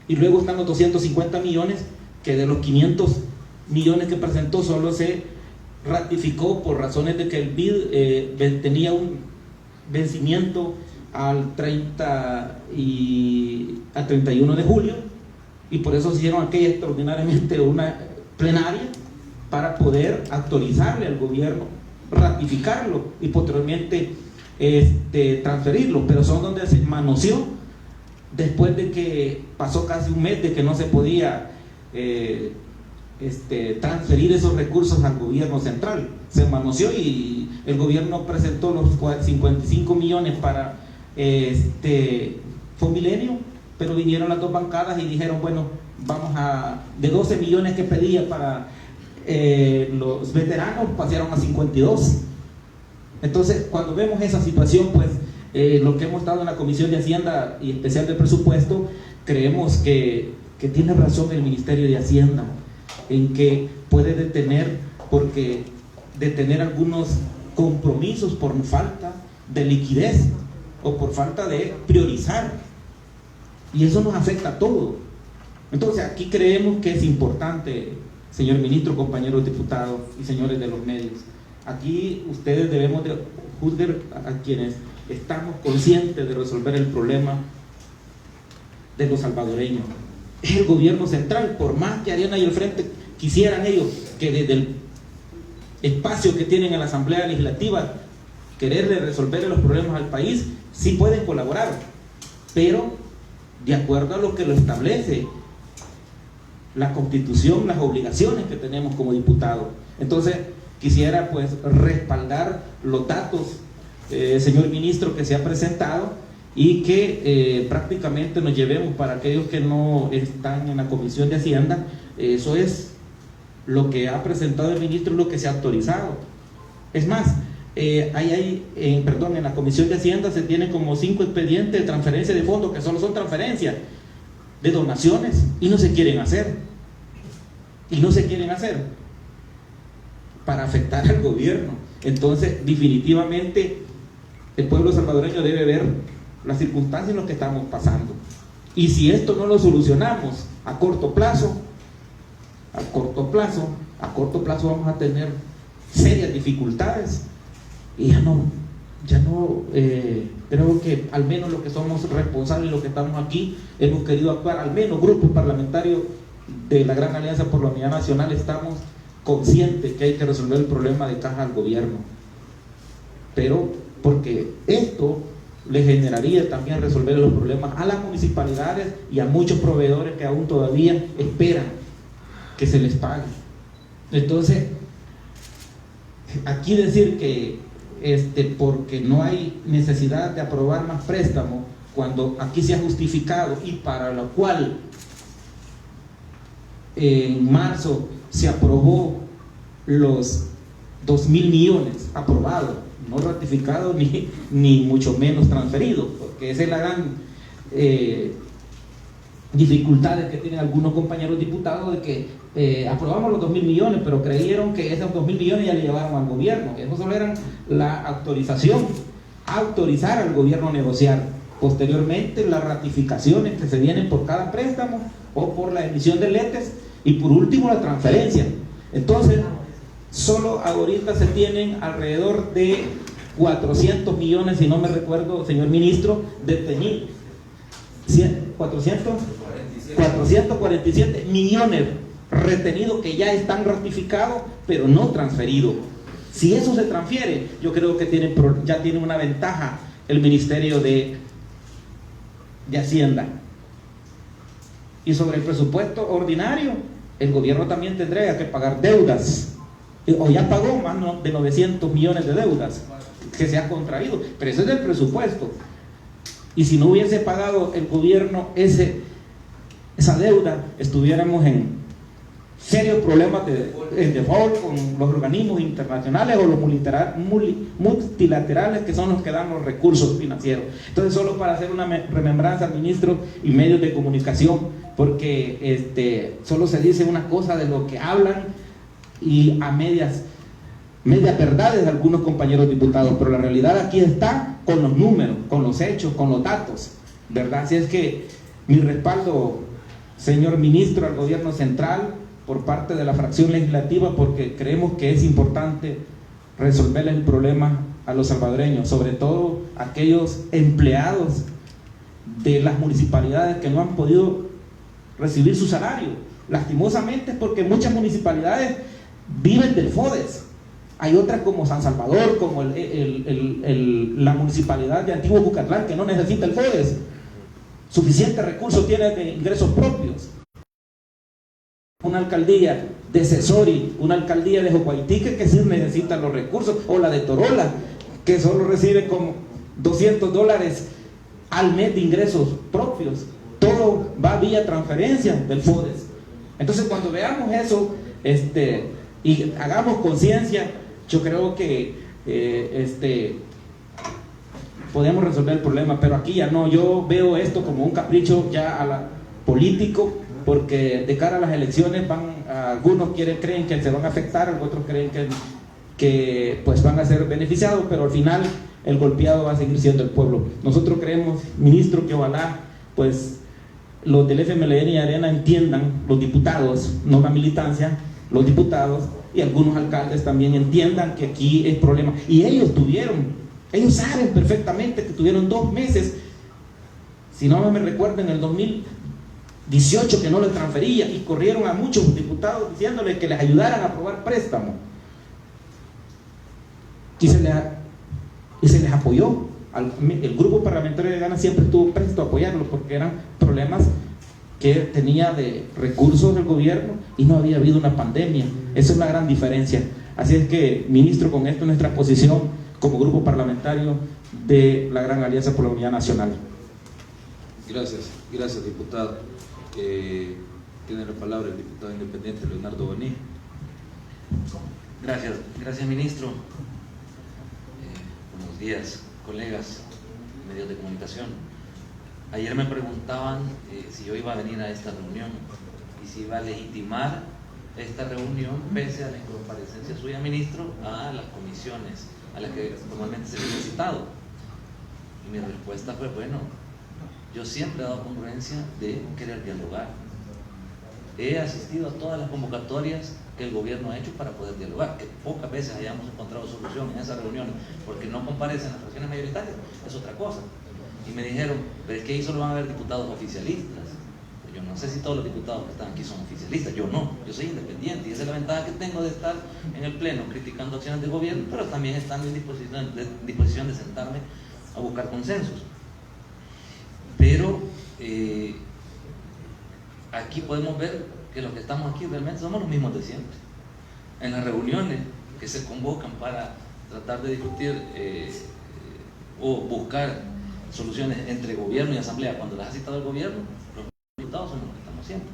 Y luego están los 250 millones, que de los 500 millones que presentó solo se ratificó por razones de que el BID tenía un vencimiento al 31 de julio, y por eso se hicieron aquella extraordinariamente una plenaria para poder actualizarle al gobierno, ratificarlo y posteriormente transferirlo, pero son donde se manoseó después de que pasó casi un mes de que no se podía transferir esos recursos al gobierno central. Se manoseó y el gobierno presentó los 55 millones para Fomilenio, pero vinieron las dos bancadas y dijeron, bueno, vamos a, de 12 millones que pedía para los veteranos, pasaron a 52. Entonces, cuando vemos esa situación, pues lo que hemos estado en la Comisión de Hacienda y especial de Presupuesto, creemos que tiene razón el Ministerio de Hacienda en que puede detener algunos compromisos por falta de liquidez o por falta de priorizar, y eso nos afecta a todos. Entonces aquí creemos que es importante, señor ministro, compañeros diputados y señores de los medios, aquí ustedes debemos de juzgar a quienes estamos conscientes de resolver el problema de los salvadoreños. Es el gobierno central, por más que Arena y el Frente quisieran ellos que desde el espacio que tienen en la Asamblea Legislativa quererle resolver los problemas al país, sí pueden colaborar, pero de acuerdo a lo que lo establece la Constitución, las obligaciones que tenemos como diputados. Entonces quisiera pues respaldar los datos, señor ministro, que se ha presentado, y que prácticamente nos llevemos para aquellos que no están en la Comisión de Hacienda. Eso es lo que ha presentado el ministro, lo que se ha autorizado. Es más, en la Comisión de Hacienda se tienen como 5 expedientes de transferencia de fondos que solo son transferencias de donaciones y no se quieren hacer. Para afectar al gobierno. Entonces, definitivamente, el pueblo salvadoreño debe ver las circunstancias en las que estamos pasando. Y si esto no lo solucionamos a corto plazo vamos a tener serias dificultades. Y ya no creo que al menos los que somos responsables, los que estamos aquí, hemos querido actuar, al menos grupos parlamentarios de la Gran Alianza por la Unidad Nacional, estamos conscientes que hay que resolver el problema de caja al gobierno, pero porque esto le generaría también resolver los problemas a las municipalidades y a muchos proveedores que aún todavía esperan que se les pague. Entonces, aquí decir que porque no hay necesidad de aprobar más préstamos, cuando aquí se ha justificado y para lo cual en marzo se aprobó los 2.000 millones aprobados, no ratificados ni mucho menos transferidos, porque esa es la gran dificultad que tienen algunos compañeros diputados, de que aprobamos los 2.000 millones, pero creyeron que esos 2.000 millones ya le llevaron al gobierno. Eso solo era la autorización, autorizar al gobierno a negociar. Posteriormente, las ratificaciones que se vienen por cada préstamo o por la emisión de letes, y por último la transferencia. Entonces, solo ahorita se tienen alrededor de 400 millones, si no me recuerdo, señor ministro, detenidos. 447 millones retenidos que ya están ratificados, pero no transferidos. Si eso se transfiere, yo creo que ya tiene una ventaja el Ministerio de Hacienda. Y sobre el presupuesto ordinario, el gobierno también tendría que pagar deudas, o ya pagó más de 900 millones de deudas que se ha contraído, pero eso es del presupuesto. Y si no hubiese pagado el gobierno esa deuda, estuviéramos en serios problemas de default con los organismos internacionales o los multilaterales, que son los que dan los recursos financieros. Entonces, solo para hacer una remembranza al ministro y medios de comunicación, porque solo se dice una cosa de lo que hablan y a medias medias verdades de algunos compañeros diputados, pero la realidad aquí está con los números, con los hechos, con los datos, ¿verdad? Así es que mi respaldo, señor ministro, al gobierno central por parte de la fracción legislativa, porque creemos que es importante resolverles el problema a los salvadoreños, sobre todo aquellos empleados de las municipalidades que no han podido recibir su salario. Lastimosamente, porque muchas municipalidades viven del FODES. Hay otras como San Salvador, como la municipalidad de Antiguo Cucatlán, que no necesita el FODES. Suficientes recursos tiene de ingresos propios. Una alcaldía de Cesori, una alcaldía de Jocuaitique que sí necesita los recursos, o la de Torola, que solo recibe como $200 al mes de ingresos propios. Todo va vía transferencia del FODES. Entonces, cuando veamos eso y hagamos conciencia, yo creo que podemos resolver el problema, pero aquí ya no. Yo veo esto como un capricho ya político, porque de cara a las elecciones algunos creen que se van a afectar, otros creen que pues van a ser beneficiados, pero al final el golpeado va a seguir siendo el pueblo. Nosotros creemos, ministro, que ojalá pues los del FMLN y Arena entiendan, los diputados, no la militancia, los diputados y algunos alcaldes también entiendan que aquí es problema. Y ellos saben perfectamente que tuvieron 2 meses, si no me recuerdo, en el 2018 que no les transfería, y corrieron a muchos diputados diciéndoles que les ayudaran a aprobar préstamos. Y se les apoyó. El grupo parlamentario de Gana siempre estuvo presto a apoyarlo, porque eran problemas que tenía de recursos del gobierno y no había habido una pandemia. Esa es la gran diferencia. Así es que, ministro, con esto nuestra posición como grupo parlamentario de la Gran Alianza por la Unidad Nacional. Gracias, diputado. Tiene la palabra el diputado independiente Leonardo Boní. Gracias, ministro. Buenos días, colegas, medios de comunicación. Ayer me preguntaban si yo iba a venir a esta reunión y si iba a legitimar esta reunión pese a la incomparecencia suya, ministro, a las comisiones a las que normalmente se había citado. Y mi respuesta fue: bueno, yo siempre he dado congruencia de querer dialogar. He asistido a todas las convocatorias que el gobierno ha hecho para poder dialogar. Que pocas veces hayamos encontrado solución en esas reuniones porque no comparecen las fracciones mayoritarias es otra cosa. Y me dijeron: pero es que ahí solo van a haber diputados oficialistas. Yo no sé si todos los diputados que están aquí son oficialistas. Yo no, yo soy independiente, y esa es la ventaja que tengo de estar en el pleno criticando acciones del gobierno, pero también estando en disposición de sentarme a buscar consensos. Pero aquí podemos ver que los que estamos aquí realmente somos los mismos de siempre. En las reuniones que se convocan para tratar de discutir o buscar soluciones entre gobierno y asamblea, cuando las ha citado el gobierno, los diputados somos los que estamos siempre.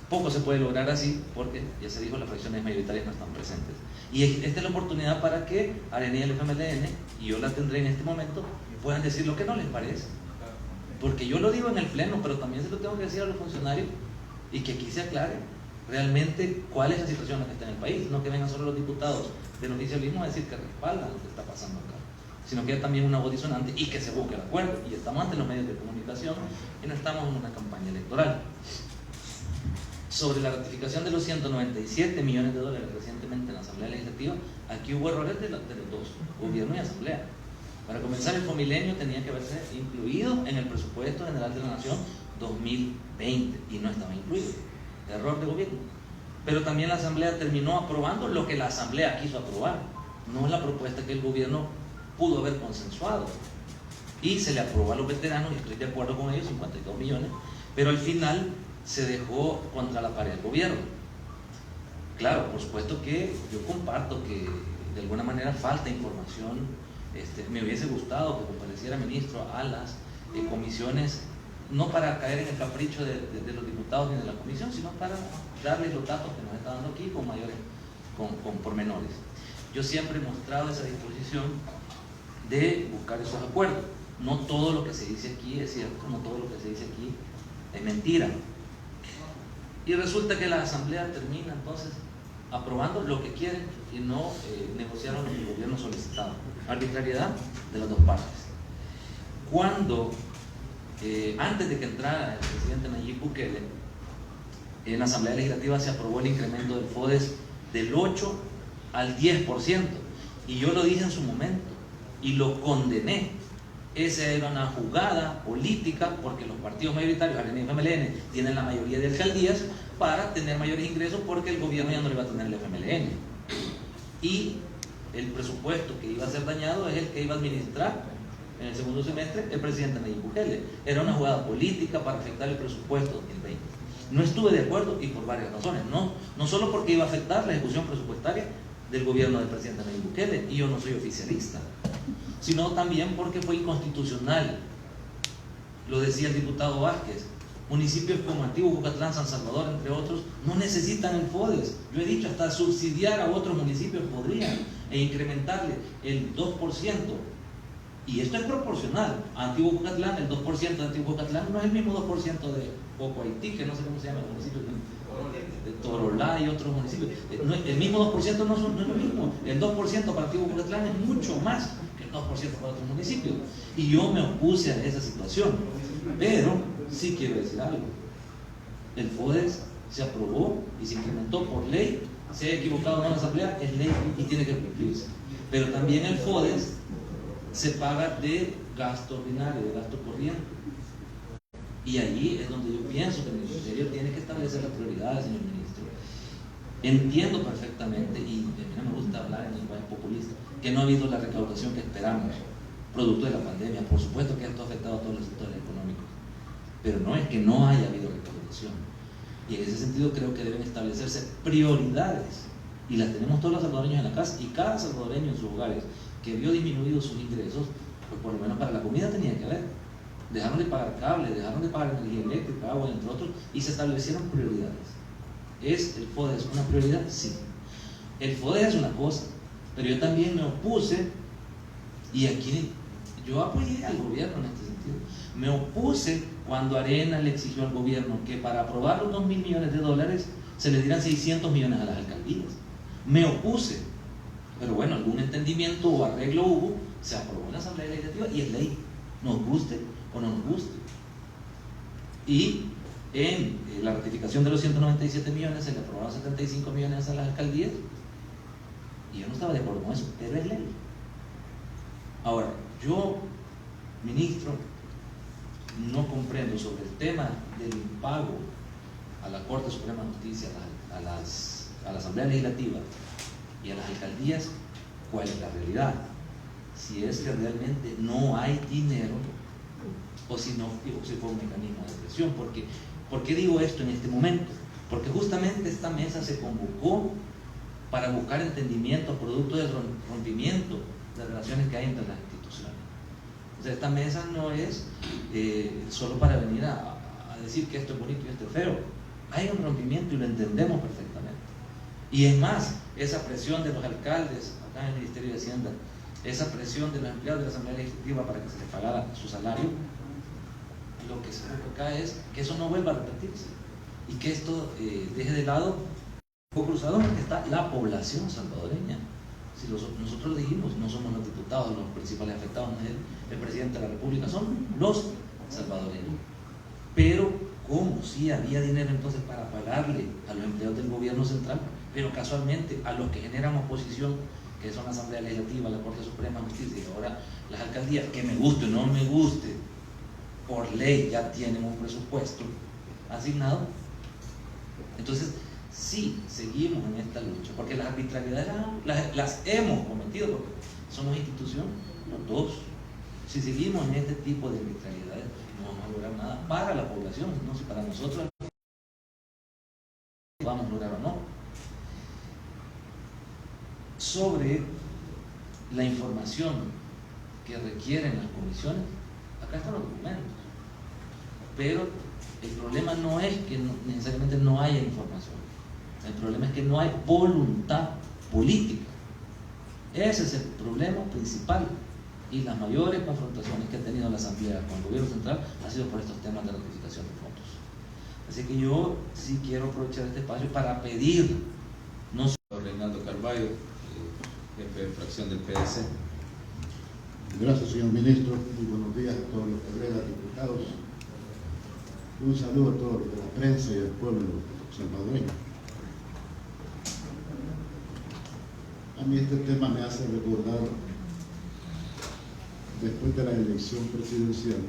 Poco se puede lograr así porque, ya se dijo, las fracciones mayoritarias no están presentes. Y esta es la oportunidad para que Arena y el FMLN, y yo la tendré en este momento, puedan decir lo que no les parece. Porque yo lo digo en el pleno, pero también se lo tengo que decir a los funcionarios, y que aquí se aclare realmente cuál es la situación en la que está en el país. No que vengan solo los diputados del oficialismo a decir que respaldan lo que está pasando acá, sino que haya también una voz disonante y que se busque el acuerdo. Y estamos ante los medios de comunicación y no estamos en una campaña electoral. Sobre la ratificación de los $197 millones recientemente en la Asamblea Legislativa, aquí hubo errores de los dos, gobierno y asamblea. Para comenzar, el Fomilenio tenía que haberse incluido en el presupuesto general de la Nación 2020 y no estaba incluido. Error de gobierno. Pero también la asamblea terminó aprobando lo que la asamblea quiso aprobar, no la propuesta que el gobierno pudo haber consensuado, y se le aprobó a los veteranos, y estoy de acuerdo con ellos, 52 millones, pero al final se dejó contra la pared el gobierno. Claro, por supuesto que yo comparto que de alguna manera falta información. Me hubiese gustado que compareciera ministro a las comisiones, no para caer en el capricho de los diputados ni de la comisión, sino para darles los datos que nos está dando aquí con pormenores. Yo siempre he mostrado esa disposición de buscar esos acuerdos. No todo lo que se dice aquí es cierto, no todo lo que se dice aquí es mentira. Y resulta que la asamblea termina entonces aprobando lo que quieren y no negociaron lo que el gobierno solicitaba. Arbitrariedad de las dos partes. Cuando, antes de que entrara el presidente Nayib Bukele, en la Asamblea Legislativa se aprobó el incremento del FODES del 8 al 10%, y yo lo dije en su momento y lo condené. Esa era una jugada política porque los partidos mayoritarios, ARENA y FMLN, tienen la mayoría de alcaldías para tener mayores ingresos porque el gobierno ya no le va a tener el FMLN. Y el presupuesto que iba a ser dañado es el que iba a administrar en el segundo semestre el presidente Nayib Bukele. Era una jugada política para afectar el presupuesto 2020. No estuve de acuerdo y por varias razones. No solo porque iba a afectar la ejecución presupuestaria del gobierno del presidente Nayib Bukele, y yo no soy oficialista, sino también porque fue inconstitucional. Lo decía el diputado Vázquez, municipios como Antiguo Jucatlán, San Salvador, entre otros, no necesitan el FODES. Yo he dicho, hasta subsidiar a otros municipios podrían, e incrementarle el 2%. Y esto es proporcional. A Antiguo Jucatlán, el 2% de Antiguo Jucatlán no es el mismo 2% de Poco Haití, que no sé cómo se llama el municipio de Torolá y otros municipios. El mismo 2% no es lo mismo. El 2% para Antiguo Jucatlán es mucho más que el 2% para otros municipios. Y yo me opuse a esa situación. Pero sí quiero decir algo. El FODES se aprobó y se implementó por ley. Se ha equivocado o no la Asamblea, es ley y tiene que cumplirse. Pero también el FODES se paga de gasto ordinario, de gasto corriente. Y allí es donde yo pienso que el Ministerio tiene que establecer las prioridades, señor ministro. Entiendo perfectamente, y a mí no me gusta hablar en lenguaje populista, que no ha habido la recaudación que esperamos, producto de la pandemia. Por supuesto que esto ha afectado a todos los sectores económicos, pero no es que no haya habido recaudación. Y en ese sentido creo que deben establecerse prioridades, y las tenemos todos los salvadoreños en la casa, y cada salvadoreño en sus hogares que vio disminuidos sus ingresos, pues por lo menos para la comida tenía que haber. Dejaron de pagar cable, dejaron de pagar energía eléctrica, agua, entre otros, y se establecieron prioridades. ¿Es el FODES una prioridad? Sí. El FODES es una cosa, pero yo también me opuse, y aquí yo apoyé al gobierno en este sentido. Me opuse cuando ARENA le exigió al gobierno que para aprobar los $2.000 millones se le dieran 600 millones a las alcaldías. Me opuse, pero bueno, algún entendimiento o arreglo hubo, se aprobó en la Asamblea Legislativa y es ley, nos guste o no nos guste. Y en la ratificación de los 197 millones se le aprobaron 75 millones a las alcaldías, y yo no estaba de acuerdo con eso, pero es ley. Ahora, yo, ministro, no comprendo sobre el tema del impago a la Corte Suprema de Justicia, a la Asamblea Legislativa y a las alcaldías, cuál es la realidad. Si es que realmente no hay dinero, o si no, si fue un mecanismo de presión. ¿Por qué digo esto en este momento? Porque justamente esta mesa se convocó para buscar entendimiento producto del rompimiento de relaciones que hay entre las instituciones. O sea, esta mesa no es solo para venir a decir que esto es bonito y esto es feo. Hay un rompimiento y lo entendemos perfectamente. Y es más, esa presión de los alcaldes acá en el Ministerio de Hacienda, esa presión de los empleados de la Asamblea Legislativa para que se les pagara su salario, lo que se busca acá es que eso no vuelva a repetirse y que esto deje de lado un cruzado en el que está la población salvadoreña. Si nosotros dijimos, no somos los diputados los principales afectados, no es el presidente de la República, son los salvadoreños. Pero ¿cómo? Sí había dinero entonces para pagarle a los empleados del gobierno central, pero casualmente a los que generan oposición, que son la Asamblea Legislativa, la Corte Suprema de Justicia y ahora las alcaldías, que me guste o no me guste, por ley ya tienen un presupuesto asignado. Entonces, sí, seguimos en esta lucha, porque las arbitrariedades las hemos cometido, porque somos institución, los dos. Si seguimos en este tipo de arbitrariedades, no vamos a lograr nada para la población, no si para nosotros vamos a lograr o no. Sobre la información que requieren las comisiones, acá están los documentos, pero el problema no es que necesariamente no haya información, el problema es que no hay voluntad política. Ese es el problema principal, y las mayores confrontaciones que ha tenido la Asamblea con el gobierno central ha sido por estos temas de ratificación de fondos. Así que yo sí quiero aprovechar este espacio para pedir, no Reinaldo Carballo, jefe de fracción del PDC. Gracias, señor ministro. Muy buenos días a todos los colegas diputados. Un saludo a todos los de la prensa y al pueblo salvadoreño. A mí este tema me hace recordar, después de la elección presidencial,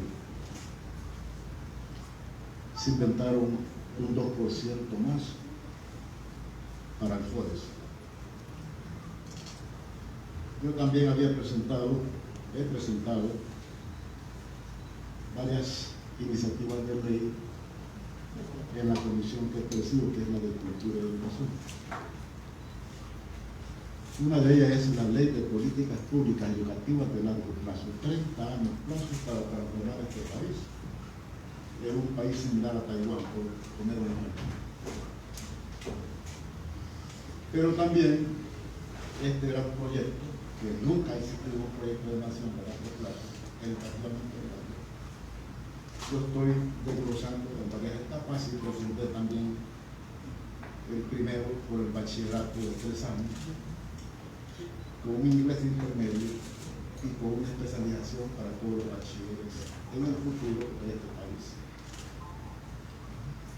se inventaron un 2% más para el FORES. Yo también he presentado varias iniciativas de ley en la comisión que presido, que es la de Cultura y Educación. Una de ellas es la Ley de Políticas Públicas Educativas de largo plazo, 30 años plazo para transformar este país en un país similar a Taiwán, por poner un ejemplo. Pero también este gran proyecto, que nunca ha existido un proyecto de nación de largo plazo, educativamente hablando. Yo estoy desglosando en varias etapas y presenté también el primero por el bachillerato de 3 años, con un inglés intermedio y con una especialización para todos los bachilleres en el futuro de este país.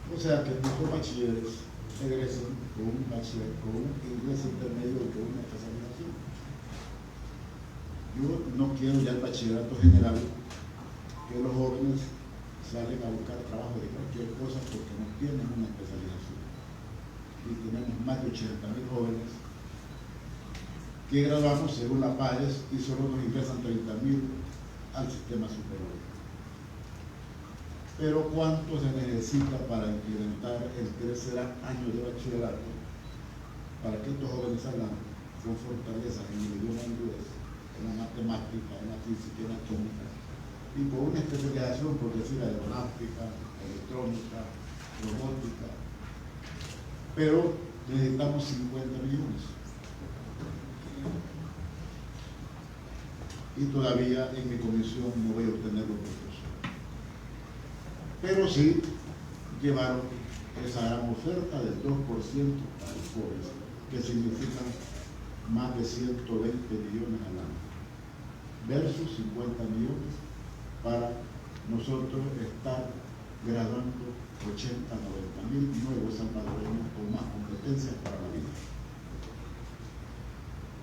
O sea que nuestros bachilleres egresen con un bachiller, con un inglés intermedio y con una especialización. Yo no quiero ya el bachillerato general, que los jóvenes salen a buscar trabajo de cualquier cosa porque no tienen una especialización. Y tenemos más de 80.000 jóvenes que graduamos según la PAES y solo nos ingresan 30.000 al sistema superior. Pero ¿cuánto se necesita para implementar el 3er año de bachillerato para que estos jóvenes salgan con fortaleza en el idioma inglés, en la matemática, en la física, en la química, y con una especialización, por decir, aeronáutica, electrónica, robótica? Pero necesitamos 50 millones. Y todavía en mi comisión no voy a obtener los recursos. Pero sí llevaron esa gran oferta del 2% para el FORES, que significan más de 120 millones al año, versus 50 millones para nosotros estar graduando 80, 90.000 nuevos salvadoreños con más competencias para la vida.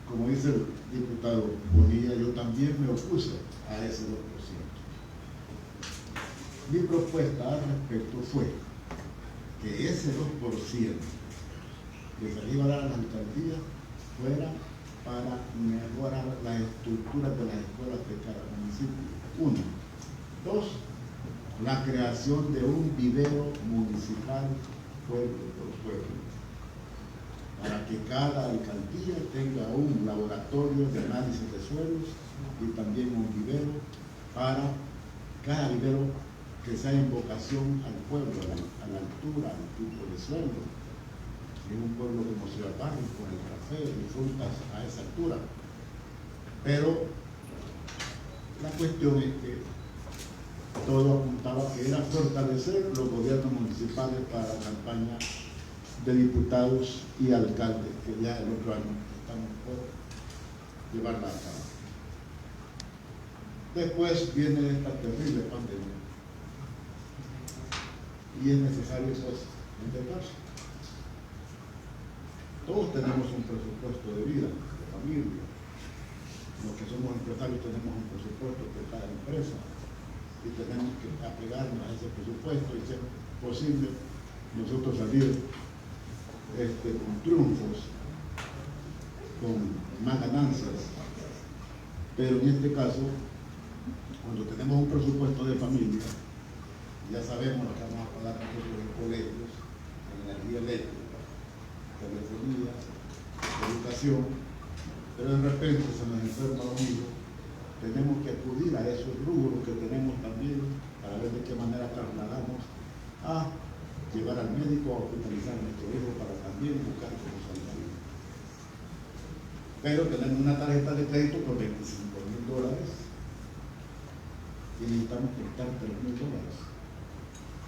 Como dice el diputado Bonilla, yo también me opuse a ese 2%. Mi propuesta al respecto fue que ese 2% que se iba a dar a las alcaldías fuera para mejorar las estructuras de las escuelas de cada municipio. 1. 2. La creación de un vivero municipal pueblo por pueblo, para que cada alcaldía tenga un laboratorio de análisis de suelos y también un vivero para cada vivero que sea en vocación al pueblo, a la altura, al tipo de suelo. Si es un pueblo como Ciudad Barrio, con el café y frutas a esa altura. Pero la cuestión es que todo apuntaba que era fortalecer los gobiernos municipales para la campaña de diputados y alcaldes, que ya el otro año estamos por llevarla a cabo. Después viene esta terrible pandemia y es necesario pues endeudarse. Todos tenemos un presupuesto de vida, de familia. Los que somos empresarios tenemos un presupuesto de cada empresa y tenemos que apegarnos a ese presupuesto y ser posible nosotros salir con triunfos, con más ganancias. Pero en este caso, cuando tenemos un presupuesto de familia, ya sabemos lo que vamos a pagar nosotros en colegios, en energía eléctrica, telefonía, educación, pero de repente se nos enferma los hijos, tenemos que acudir a esos rubros que tenemos también para ver de qué manera trasladamos a llevar al médico a hospitalizar a nuestro hijo para también buscar cómo salir. Pero tenemos una tarjeta de crédito por $25.000 y necesitamos prestar $3.000.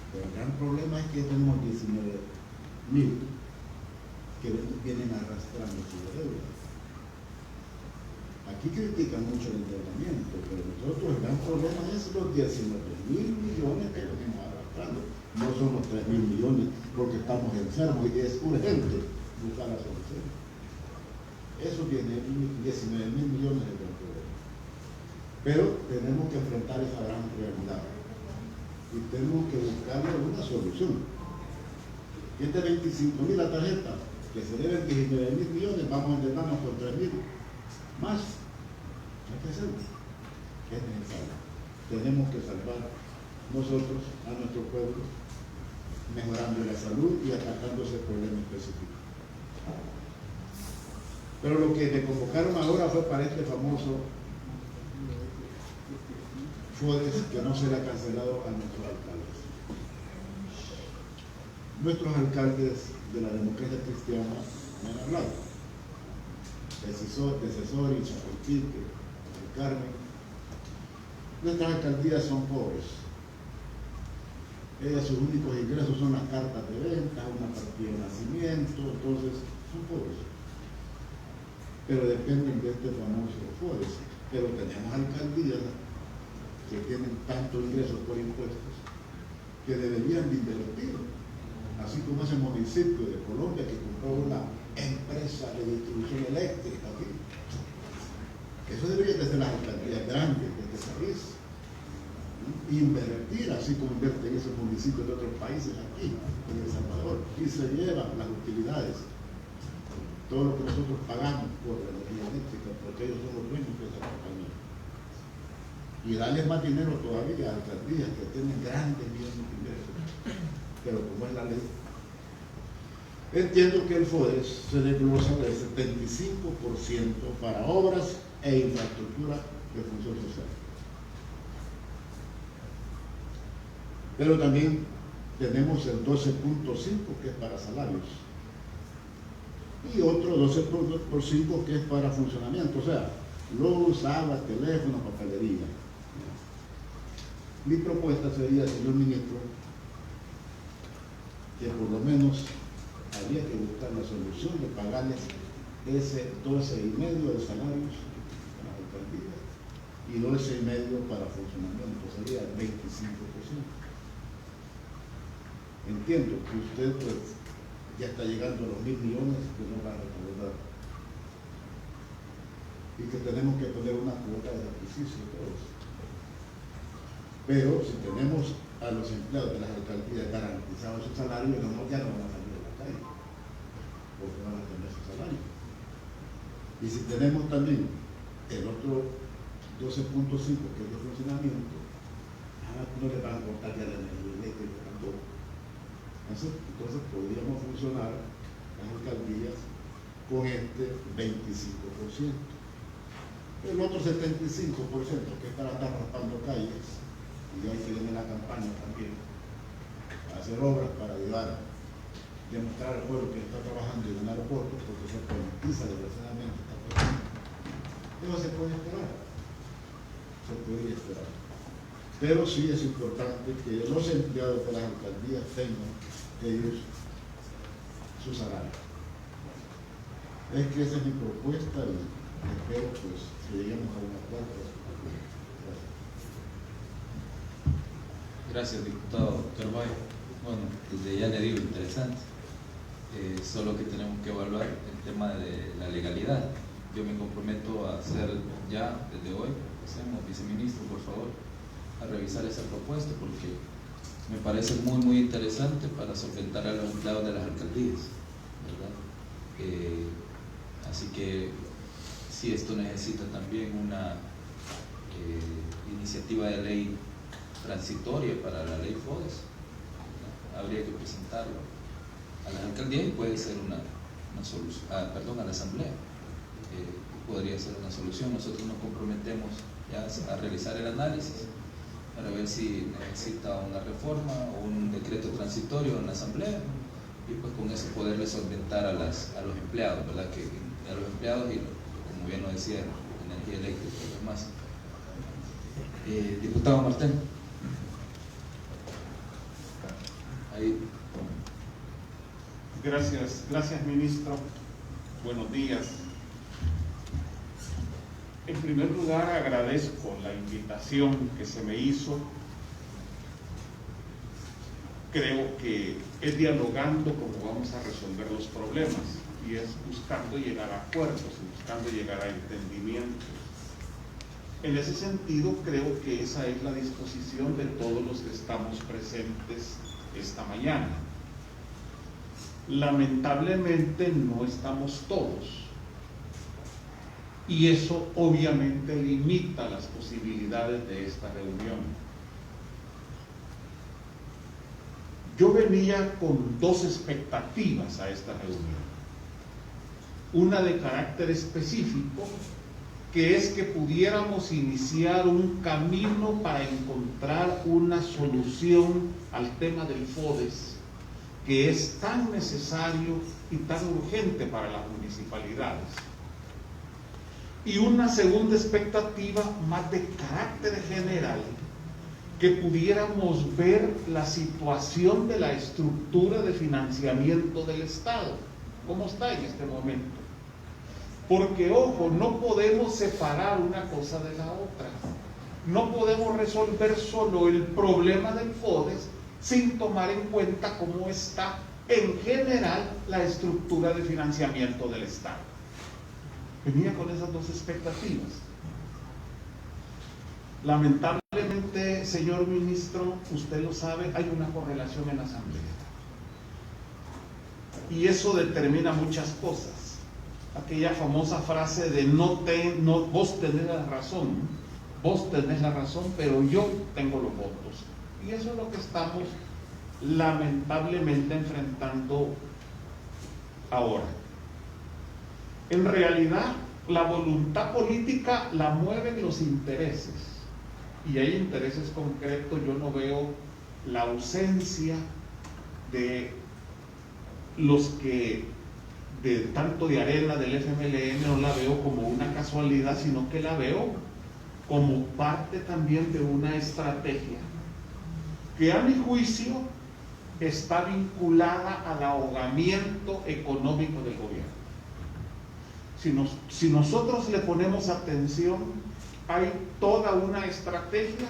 Pero el gran problema es que tenemos 19.000 que vienen arrastrando su deuda. Aquí critican mucho el endeudamiento, pero nosotros el gran problema es los 19.000 millones que venimos arrastrando. No son los 3.000 millones porque estamos enfermos y es urgente buscar la solución. Eso tiene 19.000 millones de gran problema. Pero tenemos que enfrentar esa gran realidad y tenemos que buscarle una solución. Y este 25.000 la tarjeta, que se deben 19.000 millones, vamos a endeudarnos con 3.000 más. Hay que hacerlo. Es necesario. Tenemos que salvar nosotros a nuestro pueblo, mejorando la salud y atacando ese problema específico. Pero lo que me convocaron ahora fue para este famoso FODES que no será cancelado a nuestros alcaldes. Nuestros alcaldes de la democracia cristiana me han hablado. De Cesori, Chapultepec, de Carmen. Nuestras alcaldías son pobres. Ellas, sus únicos ingresos son las cartas de venta, una partida de nacimiento, entonces son pobres. Pero dependen de este famoso FODES. Pero tenemos alcaldías que tienen tantos ingresos por impuestos que deberían de invertir, así como ese municipio de Colombia que compró una empresa de distribución eléctrica aquí. Eso debería de ser las alcaldías grandes de este país. Invertir, así como invierten esos municipios de otros países aquí, en El Salvador, y se llevan las utilidades, todo lo que nosotros pagamos por la energía eléctrica, porque ellos son los dueños de esa compañía. Y darles más dinero todavía a alcaldías que tienen grandes millones de ingresos. Pero como es la ley, entiendo que el FODES se desglosa del 75% para obras e infraestructura de función social. Pero también tenemos el 12.5 que es para salarios y otro 12.5 que es para funcionamiento, o sea, luz, agua, teléfono, papelería. Mi propuesta sería, señor ministro, que por lo menos habría que buscar la solución de pagarles ese 12,5% de salarios para las alcaldías y 12,5% para funcionamiento, sería el 25%. Entiendo que usted pues ya está llegando a los 1.000 millones que no va a recaudar y que tenemos que poner una cuota de sacrificio todos. Pero si tenemos a los empleados de las alcaldías garantizados su salario, ya no van a salir a la calle porque van a tener su salario. Y si tenemos también el otro 12.5 que es de funcionamiento, no le van a cortar ya la energía eléctrica tampoco. Entonces podríamos funcionar las alcaldías con este 25%. El otro 75% que es para andar raspando calles, y ahí que viene la campaña también, a hacer obras para ayudar, demostrar al pueblo que está trabajando en un aeropuerto, porque se politiza desgraciadamente esta cuestión. Eso se puede esperar, se podría esperar. Pero sí es importante que los empleados de las alcaldías tengan ellos su salario. Es que esa es mi propuesta y espero pues que lleguemos a un acuerdo. Gracias, diputado Carbay. Bueno, desde ya le digo, interesante. Solo que tenemos que evaluar el tema de la legalidad. Yo me comprometo a hacer ya, desde hoy, hacemos, viceministro, por favor, a revisar esa propuesta porque me parece muy interesante para solventar a los empleados de las alcaldías, ¿verdad? Así que sí, esto necesita también una iniciativa de ley transitoria para la ley FODES, ¿verdad? Habría que presentarlo a las alcaldías y puede ser una solución, a la asamblea, podría ser una solución. Nosotros nos comprometemos ya a realizar el análisis para ver si necesita una reforma o un decreto transitorio en la asamblea y pues con eso poderle solventar a los empleados, ¿verdad? A los empleados y, como bien lo decía, energía eléctrica y demás. Diputado Martín. Ahí. Gracias ministro. Buenos días. En primer lugar, agradezco la invitación que se me hizo. Creo que es dialogando como vamos a resolver los problemas, y es buscando llegar a acuerdos, buscando llegar a entendimientos. En ese sentido, creo que esa es la disposición de todos los que estamos presentes esta mañana. Lamentablemente no estamos todos, y eso obviamente limita las posibilidades de esta reunión. Yo venía con dos expectativas a esta reunión. Una de carácter específico, que es que pudiéramos iniciar un camino para encontrar una solución al tema del FODES, que es tan necesario y tan urgente para las municipalidades. Y una segunda expectativa más de carácter general, que pudiéramos ver la situación de la estructura de financiamiento del Estado, cómo está en este momento. Porque, ojo, no podemos separar una cosa de la otra. No podemos resolver solo el problema del FODES sin tomar en cuenta cómo está en general la estructura de financiamiento del Estado. Venía con esas dos expectativas. Lamentablemente, señor ministro, usted lo sabe, hay una correlación en la Asamblea. Y eso determina muchas cosas. Aquella famosa frase de vos tenés la razón, pero yo tengo los votos. Y eso es lo que estamos lamentablemente enfrentando ahora. En realidad, la voluntad política la mueven los intereses, y hay intereses concretos. Yo no veo la ausencia de los que, tanto de Arena, del FMLN, no la veo como una casualidad, sino que la veo como parte también de una estrategia que, a mi juicio, está vinculada al ahogamiento económico del gobierno. Si nosotros le ponemos atención, hay toda una estrategia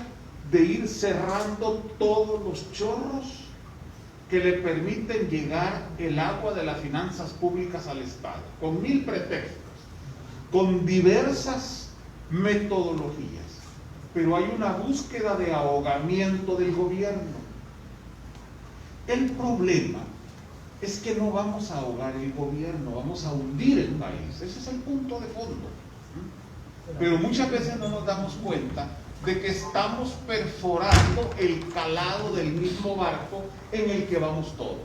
de ir cerrando todos los chorros que le permiten llegar el agua de las finanzas públicas al Estado, con mil pretextos, con diversas metodologías. Pero hay una búsqueda de ahogamiento del gobierno. El problema es que no vamos a ahogar el gobierno, vamos a hundir el país. Ese es el punto de fondo. Pero muchas veces no nos damos cuenta de que estamos perforando el calado del mismo barco en el que vamos todos.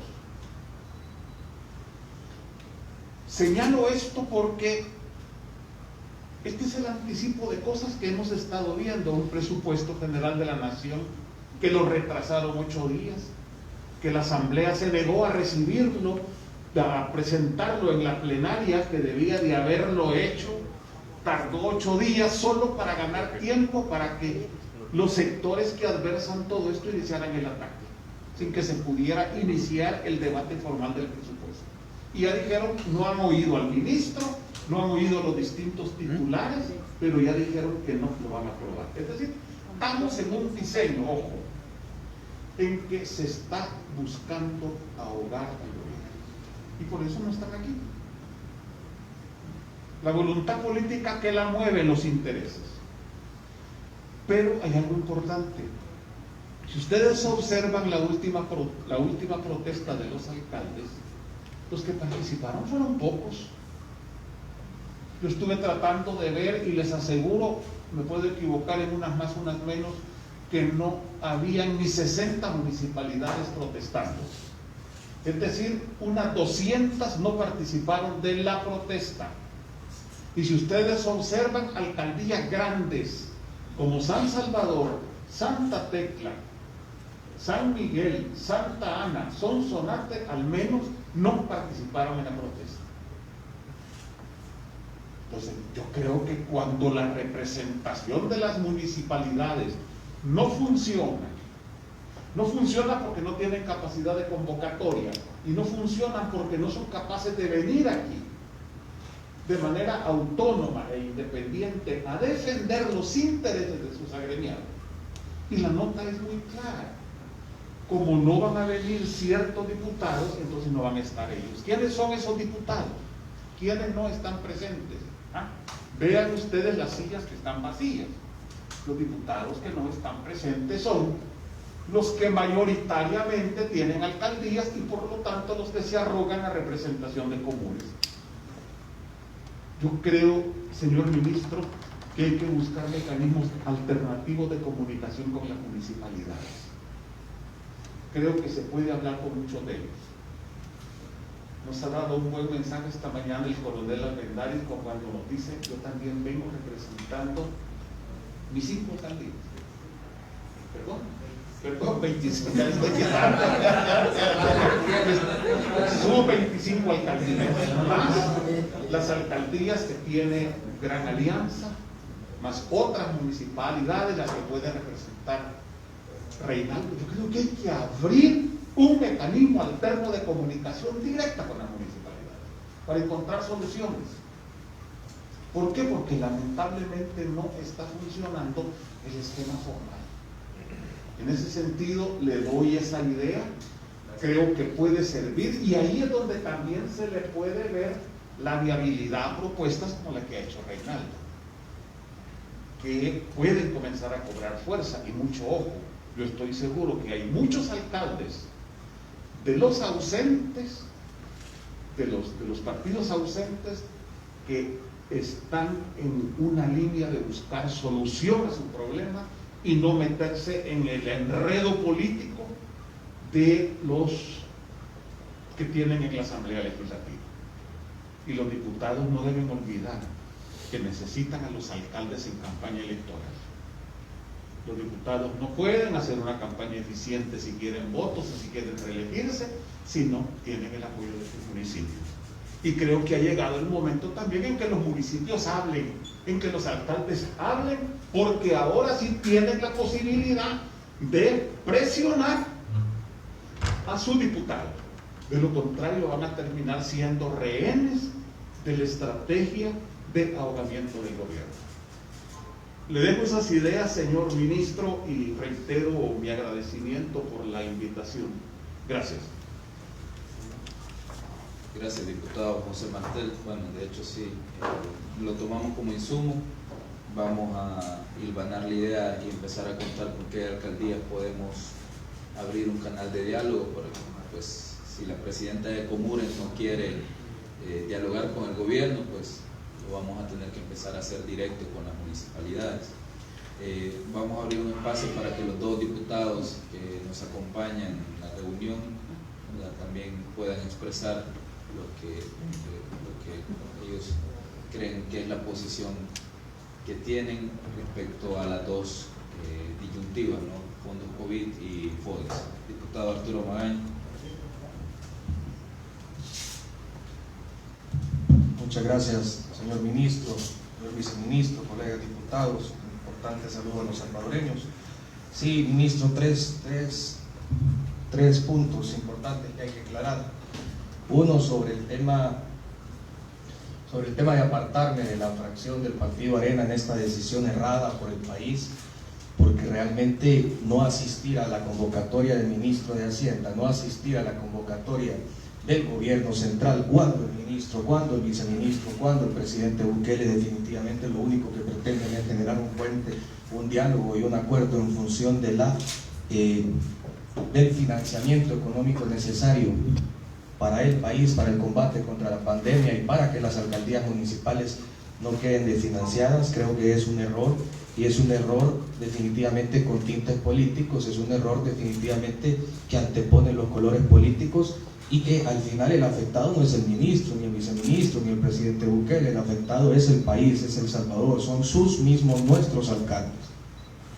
Señalo esto porque este es el anticipo de cosas que hemos estado viendo. Un presupuesto general de la nación que lo retrasaron 8 días, que la Asamblea se negó a recibirlo, a presentarlo en la plenaria, que debía de haberlo hecho. Tardó 8 días solo para ganar tiempo, para que los sectores que adversan todo esto iniciaran el ataque, sin que se pudiera iniciar el debate formal del presupuesto. Y ya dijeron, no han oído al ministro, no han oído los distintos titulares, pero ya dijeron que no lo van a aprobar. Es decir, estamos en un diseño, ojo, en que se está buscando ahogar al gobierno. Y por eso no están aquí. La voluntad política que la mueve, los intereses. Pero hay algo importante. Si ustedes observan la última protesta de los alcaldes, los que participaron fueron pocos. Yo estuve tratando de ver y les aseguro, me puedo equivocar en unas más, unas menos, que no habían ni 60 municipalidades protestando. Es decir, unas 200 no participaron de la protesta. Y si ustedes observan alcaldías grandes como San Salvador, Santa Tecla, San Miguel, Santa Ana, Sonsonate, al menos no participaron en la protesta. Entonces, yo creo que cuando la representación de las municipalidades no funciona No funcionan porque no tienen capacidad de convocatoria y no funcionan porque no son capaces de venir aquí de manera autónoma e independiente a defender los intereses de sus agremiados. Y la nota es muy clara. Como no van a venir ciertos diputados, entonces no van a estar ellos. ¿Quiénes son esos diputados? ¿Quiénes no están presentes? Vean ustedes las sillas que están vacías. Los diputados que no están presentes son los que mayoritariamente tienen alcaldías y por lo tanto los que se arrogan la representación de comunes. Yo creo, señor ministro, que hay que buscar mecanismos alternativos de comunicación con las municipalidades. Creo que se puede hablar con muchos de ellos. Nos ha dado un buen mensaje esta mañana el coronel Almendaris cuando nos dice: yo también vengo representando mis 5 alcaldías. Perdón, 25, ya estoy quedando. Son 25 alcaldías, más las alcaldías que tiene Gran Alianza, más otras municipalidades, las que pueden representar Reinaldo. Yo creo que hay que abrir un mecanismo alterno de comunicación directa con las municipalidades para encontrar soluciones. ¿Por qué? Porque lamentablemente no está funcionando el esquema formal. En ese sentido le doy esa idea, creo que puede servir, y ahí es donde también se le puede ver la viabilidad a propuestas como la que ha hecho Reinaldo, que pueden comenzar a cobrar fuerza. Y mucho ojo, yo estoy seguro que hay muchos alcaldes de los ausentes, de los partidos ausentes, que están en una línea de buscar solución a su problema y no meterse en el enredo político de los que tienen en la Asamblea Legislativa. Y los diputados no deben olvidar que necesitan a los alcaldes en campaña electoral. Los diputados no pueden hacer una campaña eficiente si quieren votos o si quieren reelegirse, si no tienen el apoyo de sus municipios. Y creo que ha llegado el momento también en que los municipios hablen, en que los alcaldes hablen, porque ahora sí tienen la posibilidad de presionar a sus diputados. De lo contrario, van a terminar siendo rehenes de la estrategia de ahogamiento del gobierno. Le dejo esas ideas, señor ministro, y reitero mi agradecimiento por la invitación. Gracias. Gracias, diputado José Martel. Bueno, de hecho sí, lo tomamos como insumo. Vamos a hilvanar la idea y empezar a contar con qué alcaldías podemos abrir un canal de diálogo, porque pues si la presidenta de Comures no quiere dialogar con el gobierno, pues lo vamos a tener que empezar a hacer directo con las municipalidades. Vamos a abrir un espacio para que los 2 diputados que nos acompañan en la reunión también puedan expresar lo que ellos creen que es la posición que tienen respecto a las 2 disyuntivas, ¿no? Fondos COVID y FODES. Diputado Arturo Magaña. Muchas gracias, señor ministro, señor viceministro, colegas diputados. Un importante saludo a los salvadoreños. Sí, ministro, tres puntos importantes que hay que aclarar. Uno, sobre el tema de apartarme de la fracción del Partido Arena en esta decisión errada por el país, porque realmente no asistir a la convocatoria del ministro de Hacienda, no asistir a la convocatoria del gobierno central, cuando el ministro, cuando el viceministro, cuando el presidente Bukele, definitivamente lo único que pretenden es generar un puente, un diálogo y un acuerdo en función de del financiamiento económico necesario para el país, para el combate contra la pandemia y para que las alcaldías municipales no queden desfinanciadas. Creo que es un error, y es un error definitivamente con tintes políticos, es un error definitivamente que antepone los colores políticos, y que al final el afectado no es el ministro, ni el viceministro, ni el presidente Bukele. El afectado es el país, es El Salvador, son sus mismos, nuestros alcaldes.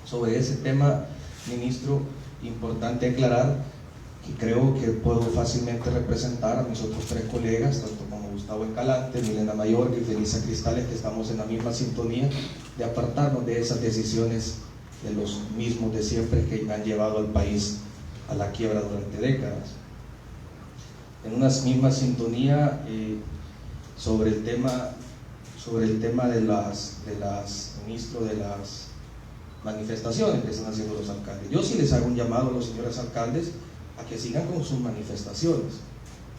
Sobre ese tema, ministro, importante aclarar que creo que puedo fácilmente representar a mis otros 3 colegas, tanto como Gustavo Escalante, Milena Mayor y Felisa Cristales, que estamos en la misma sintonía de apartarnos de esas decisiones de los mismos de siempre que han llevado al país a la quiebra durante décadas. En una misma sintonía sobre el tema de las manifestaciones que están haciendo los alcaldes. Yo sí les hago un llamado a los señores alcaldes a que sigan con sus manifestaciones,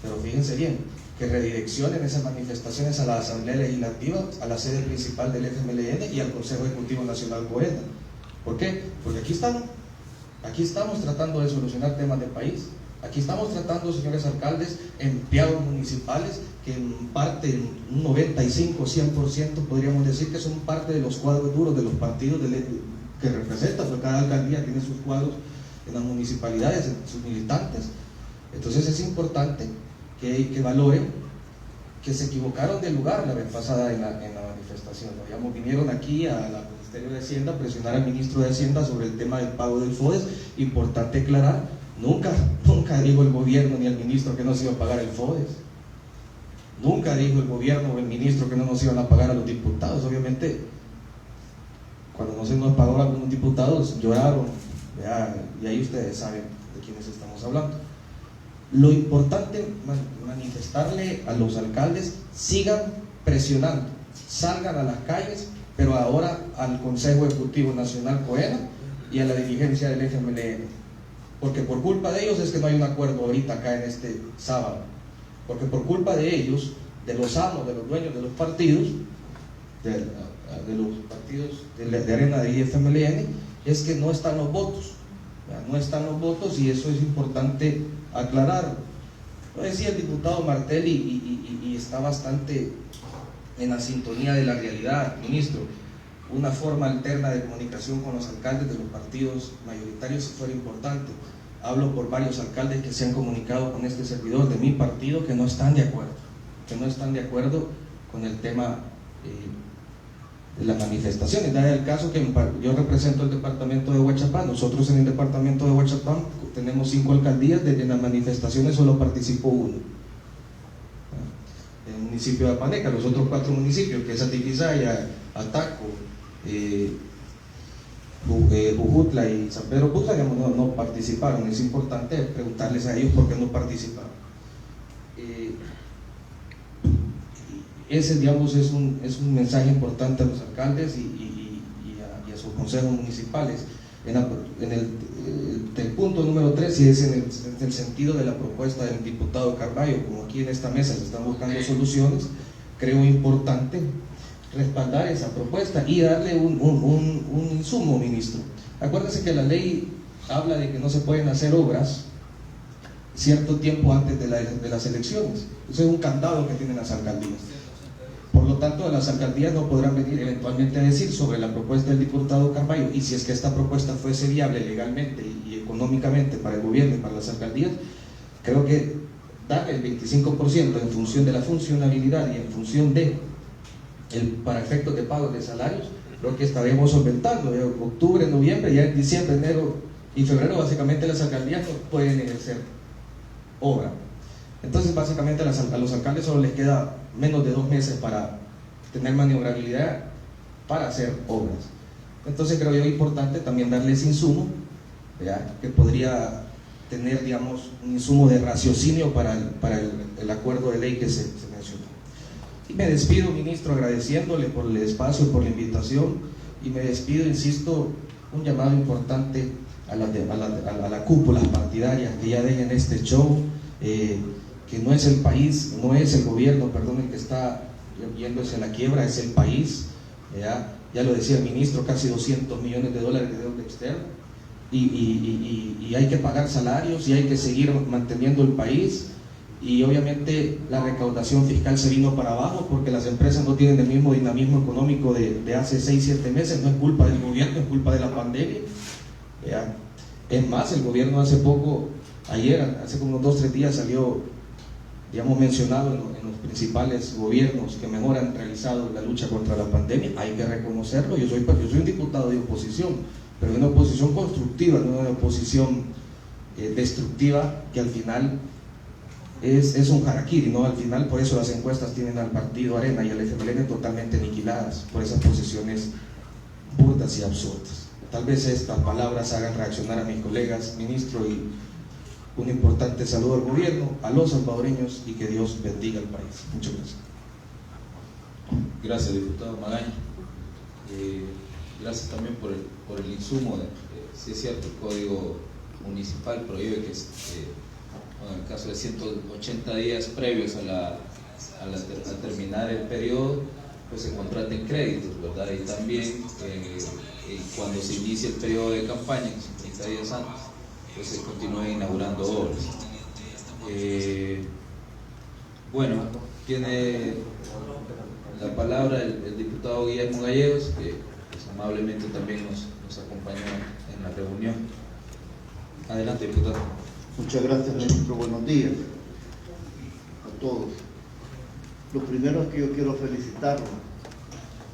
pero fíjense bien, que redireccionen esas manifestaciones a la Asamblea Legislativa, a la sede principal del FMLN y al Consejo Ejecutivo Nacional Coena. ¿Por qué? Porque aquí estamos tratando de solucionar temas del país. Aquí estamos tratando, señores alcaldes, empleados municipales que en parte, un 95-100% podríamos decir que son parte de los cuadros duros de los partidos que representan, porque cada alcaldía tiene sus cuadros en las municipalidades, sus militantes. Entonces es importante que valoren que se equivocaron de lugar la vez pasada en la manifestación. Digamos, vinieron aquí al Ministerio de Hacienda a presionar al ministro de Hacienda sobre el tema del pago del FODES. Importante aclarar, nunca dijo el gobierno ni el ministro que no se iba a pagar el FODES. Nunca dijo el gobierno o el ministro que no nos iban a pagar a los diputados. Obviamente, cuando no se nos pagó a algunos diputados, lloraron, y ahí ustedes saben de quiénes estamos hablando. Lo importante, manifestarle a los alcaldes, sigan presionando, salgan a las calles, pero ahora al Consejo Ejecutivo Nacional Coena y a la dirigencia del FMLN, porque por culpa de ellos es que no hay un acuerdo ahorita acá en este sábado, porque por culpa de ellos, de los amos, de los dueños de los partidos, de Arena y FMLN, es que no están los votos. No están los votos, y eso es importante aclarar. Lo decía el diputado Martel y está bastante en la sintonía de la realidad, ministro. Una forma alterna de comunicación con los alcaldes de los partidos mayoritarios fuera importante. Hablo por varios alcaldes que se han comunicado con este servidor de mi partido que no están de acuerdo con el tema de las manifestaciones. Da el caso que yo represento el departamento de Huachapán. Nosotros en el departamento de Huachapán tenemos 5 alcaldías, desde las manifestaciones solo participó uno, en el municipio de Apaneca. Los otros 4 municipios, que es Atiquizaya, Ataco, Jujutla y San Pedro Putla, no participaron. Es importante preguntarles a ellos por qué no participaron. Ese, digamos, es un mensaje importante a los alcaldes y a sus consejos municipales. En el punto número 3, y es en el sentido de la propuesta del diputado Carballo, como aquí en esta mesa se están buscando soluciones, creo importante respaldar esa propuesta y darle un insumo, ministro. Acuérdense que la ley habla de que no se pueden hacer obras cierto tiempo antes de las elecciones. Eso es un candado que tienen las alcaldías. Por lo tanto, las alcaldías no podrán venir eventualmente a decir sobre la propuesta del diputado Carballo, y si es que esta propuesta fuese viable legalmente y económicamente para el gobierno y para las alcaldías, creo que darle el 25% en función de la funcionabilidad y en función de para efectos de pago de salarios, creo que estaremos solventando. Octubre, noviembre, ya en diciembre, enero y febrero, básicamente las alcaldías no pueden ejercer obra. Entonces, básicamente a los alcaldes solo les queda menos de 2 meses para tener maniobrabilidad para hacer obras. Entonces creo yo importante también darles insumo, que podría tener, digamos, un insumo de raciocinio para el acuerdo de ley que se mencionó. Y me despido, ministro, agradeciéndole por el espacio, por la invitación, y me despido, insisto, un llamado importante a la cúpula partidaria, que ya dejen este show, que no es el país, no es el gobierno, perdón, el que está yéndose a la quiebra, es el país. Ya lo decía el ministro, casi $200 millones de deuda externa, y hay que pagar salarios y hay que seguir manteniendo el país, y obviamente la recaudación fiscal se vino para abajo porque las empresas no tienen el mismo dinamismo económico de hace 6-7 meses. No es culpa del gobierno, es culpa de la pandemia. Es más, el gobierno hace poco, hace como unos 2-3 días salió, digamos, mencionado en los principales gobiernos que mejor han realizado la lucha contra la pandemia. Hay que reconocerlo. Yo soy un diputado de oposición, pero de una oposición constructiva, no de una oposición destructiva, que al final es un harakiri, ¿no? Al final, por eso las encuestas tienen al partido Arena y al FMLN totalmente aniquiladas por esas posiciones burdas y absurdas. Tal vez estas palabras hagan reaccionar a mis colegas, ministro, Un importante saludo al gobierno, a los salvadoreños y que Dios bendiga al país. Muchas gracias. Gracias, diputado Magaña. Gracias también por el insumo. Sí es cierto, el Código Municipal prohíbe que en el caso de 180 días previos a terminar el periodo, pues se contraten créditos, ¿verdad? Y también cuando se inicia el periodo de campaña, que son 30 días antes, pues se continúen inaugurando obras. Bueno, tiene la palabra el diputado Guillermo Gallegos, que pues, amablemente también nos acompañó en la reunión. Adelante, diputado. Muchas gracias, ministro. Buenos días a todos. Lo primero es que yo quiero felicitarlo.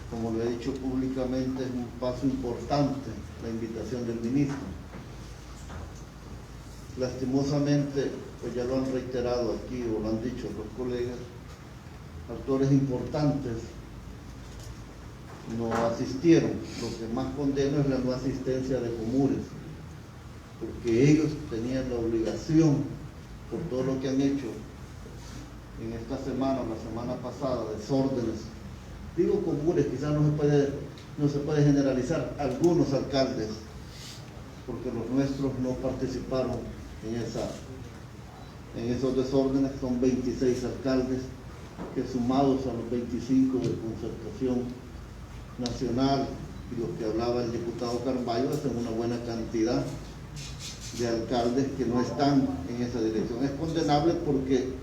Como lo he dicho públicamente, es un paso importante la invitación del ministro. Lastimosamente, pues ya lo han reiterado aquí o lo han dicho los colegas, actores importantes no asistieron. Lo que más condeno es la no asistencia de Comures, porque ellos tenían la obligación, por todo lo que han hecho en esta semana, la semana pasada, desórdenes. Digo Comures, quizás no se puede generalizar, algunos alcaldes, porque los nuestros no participaron en esos desórdenes. Son 26 alcaldes que, sumados a los 25 de concertación nacional y los que hablaba el diputado Carballo, hacen una buena cantidad de alcaldes que no están en esa dirección. Es condenable porque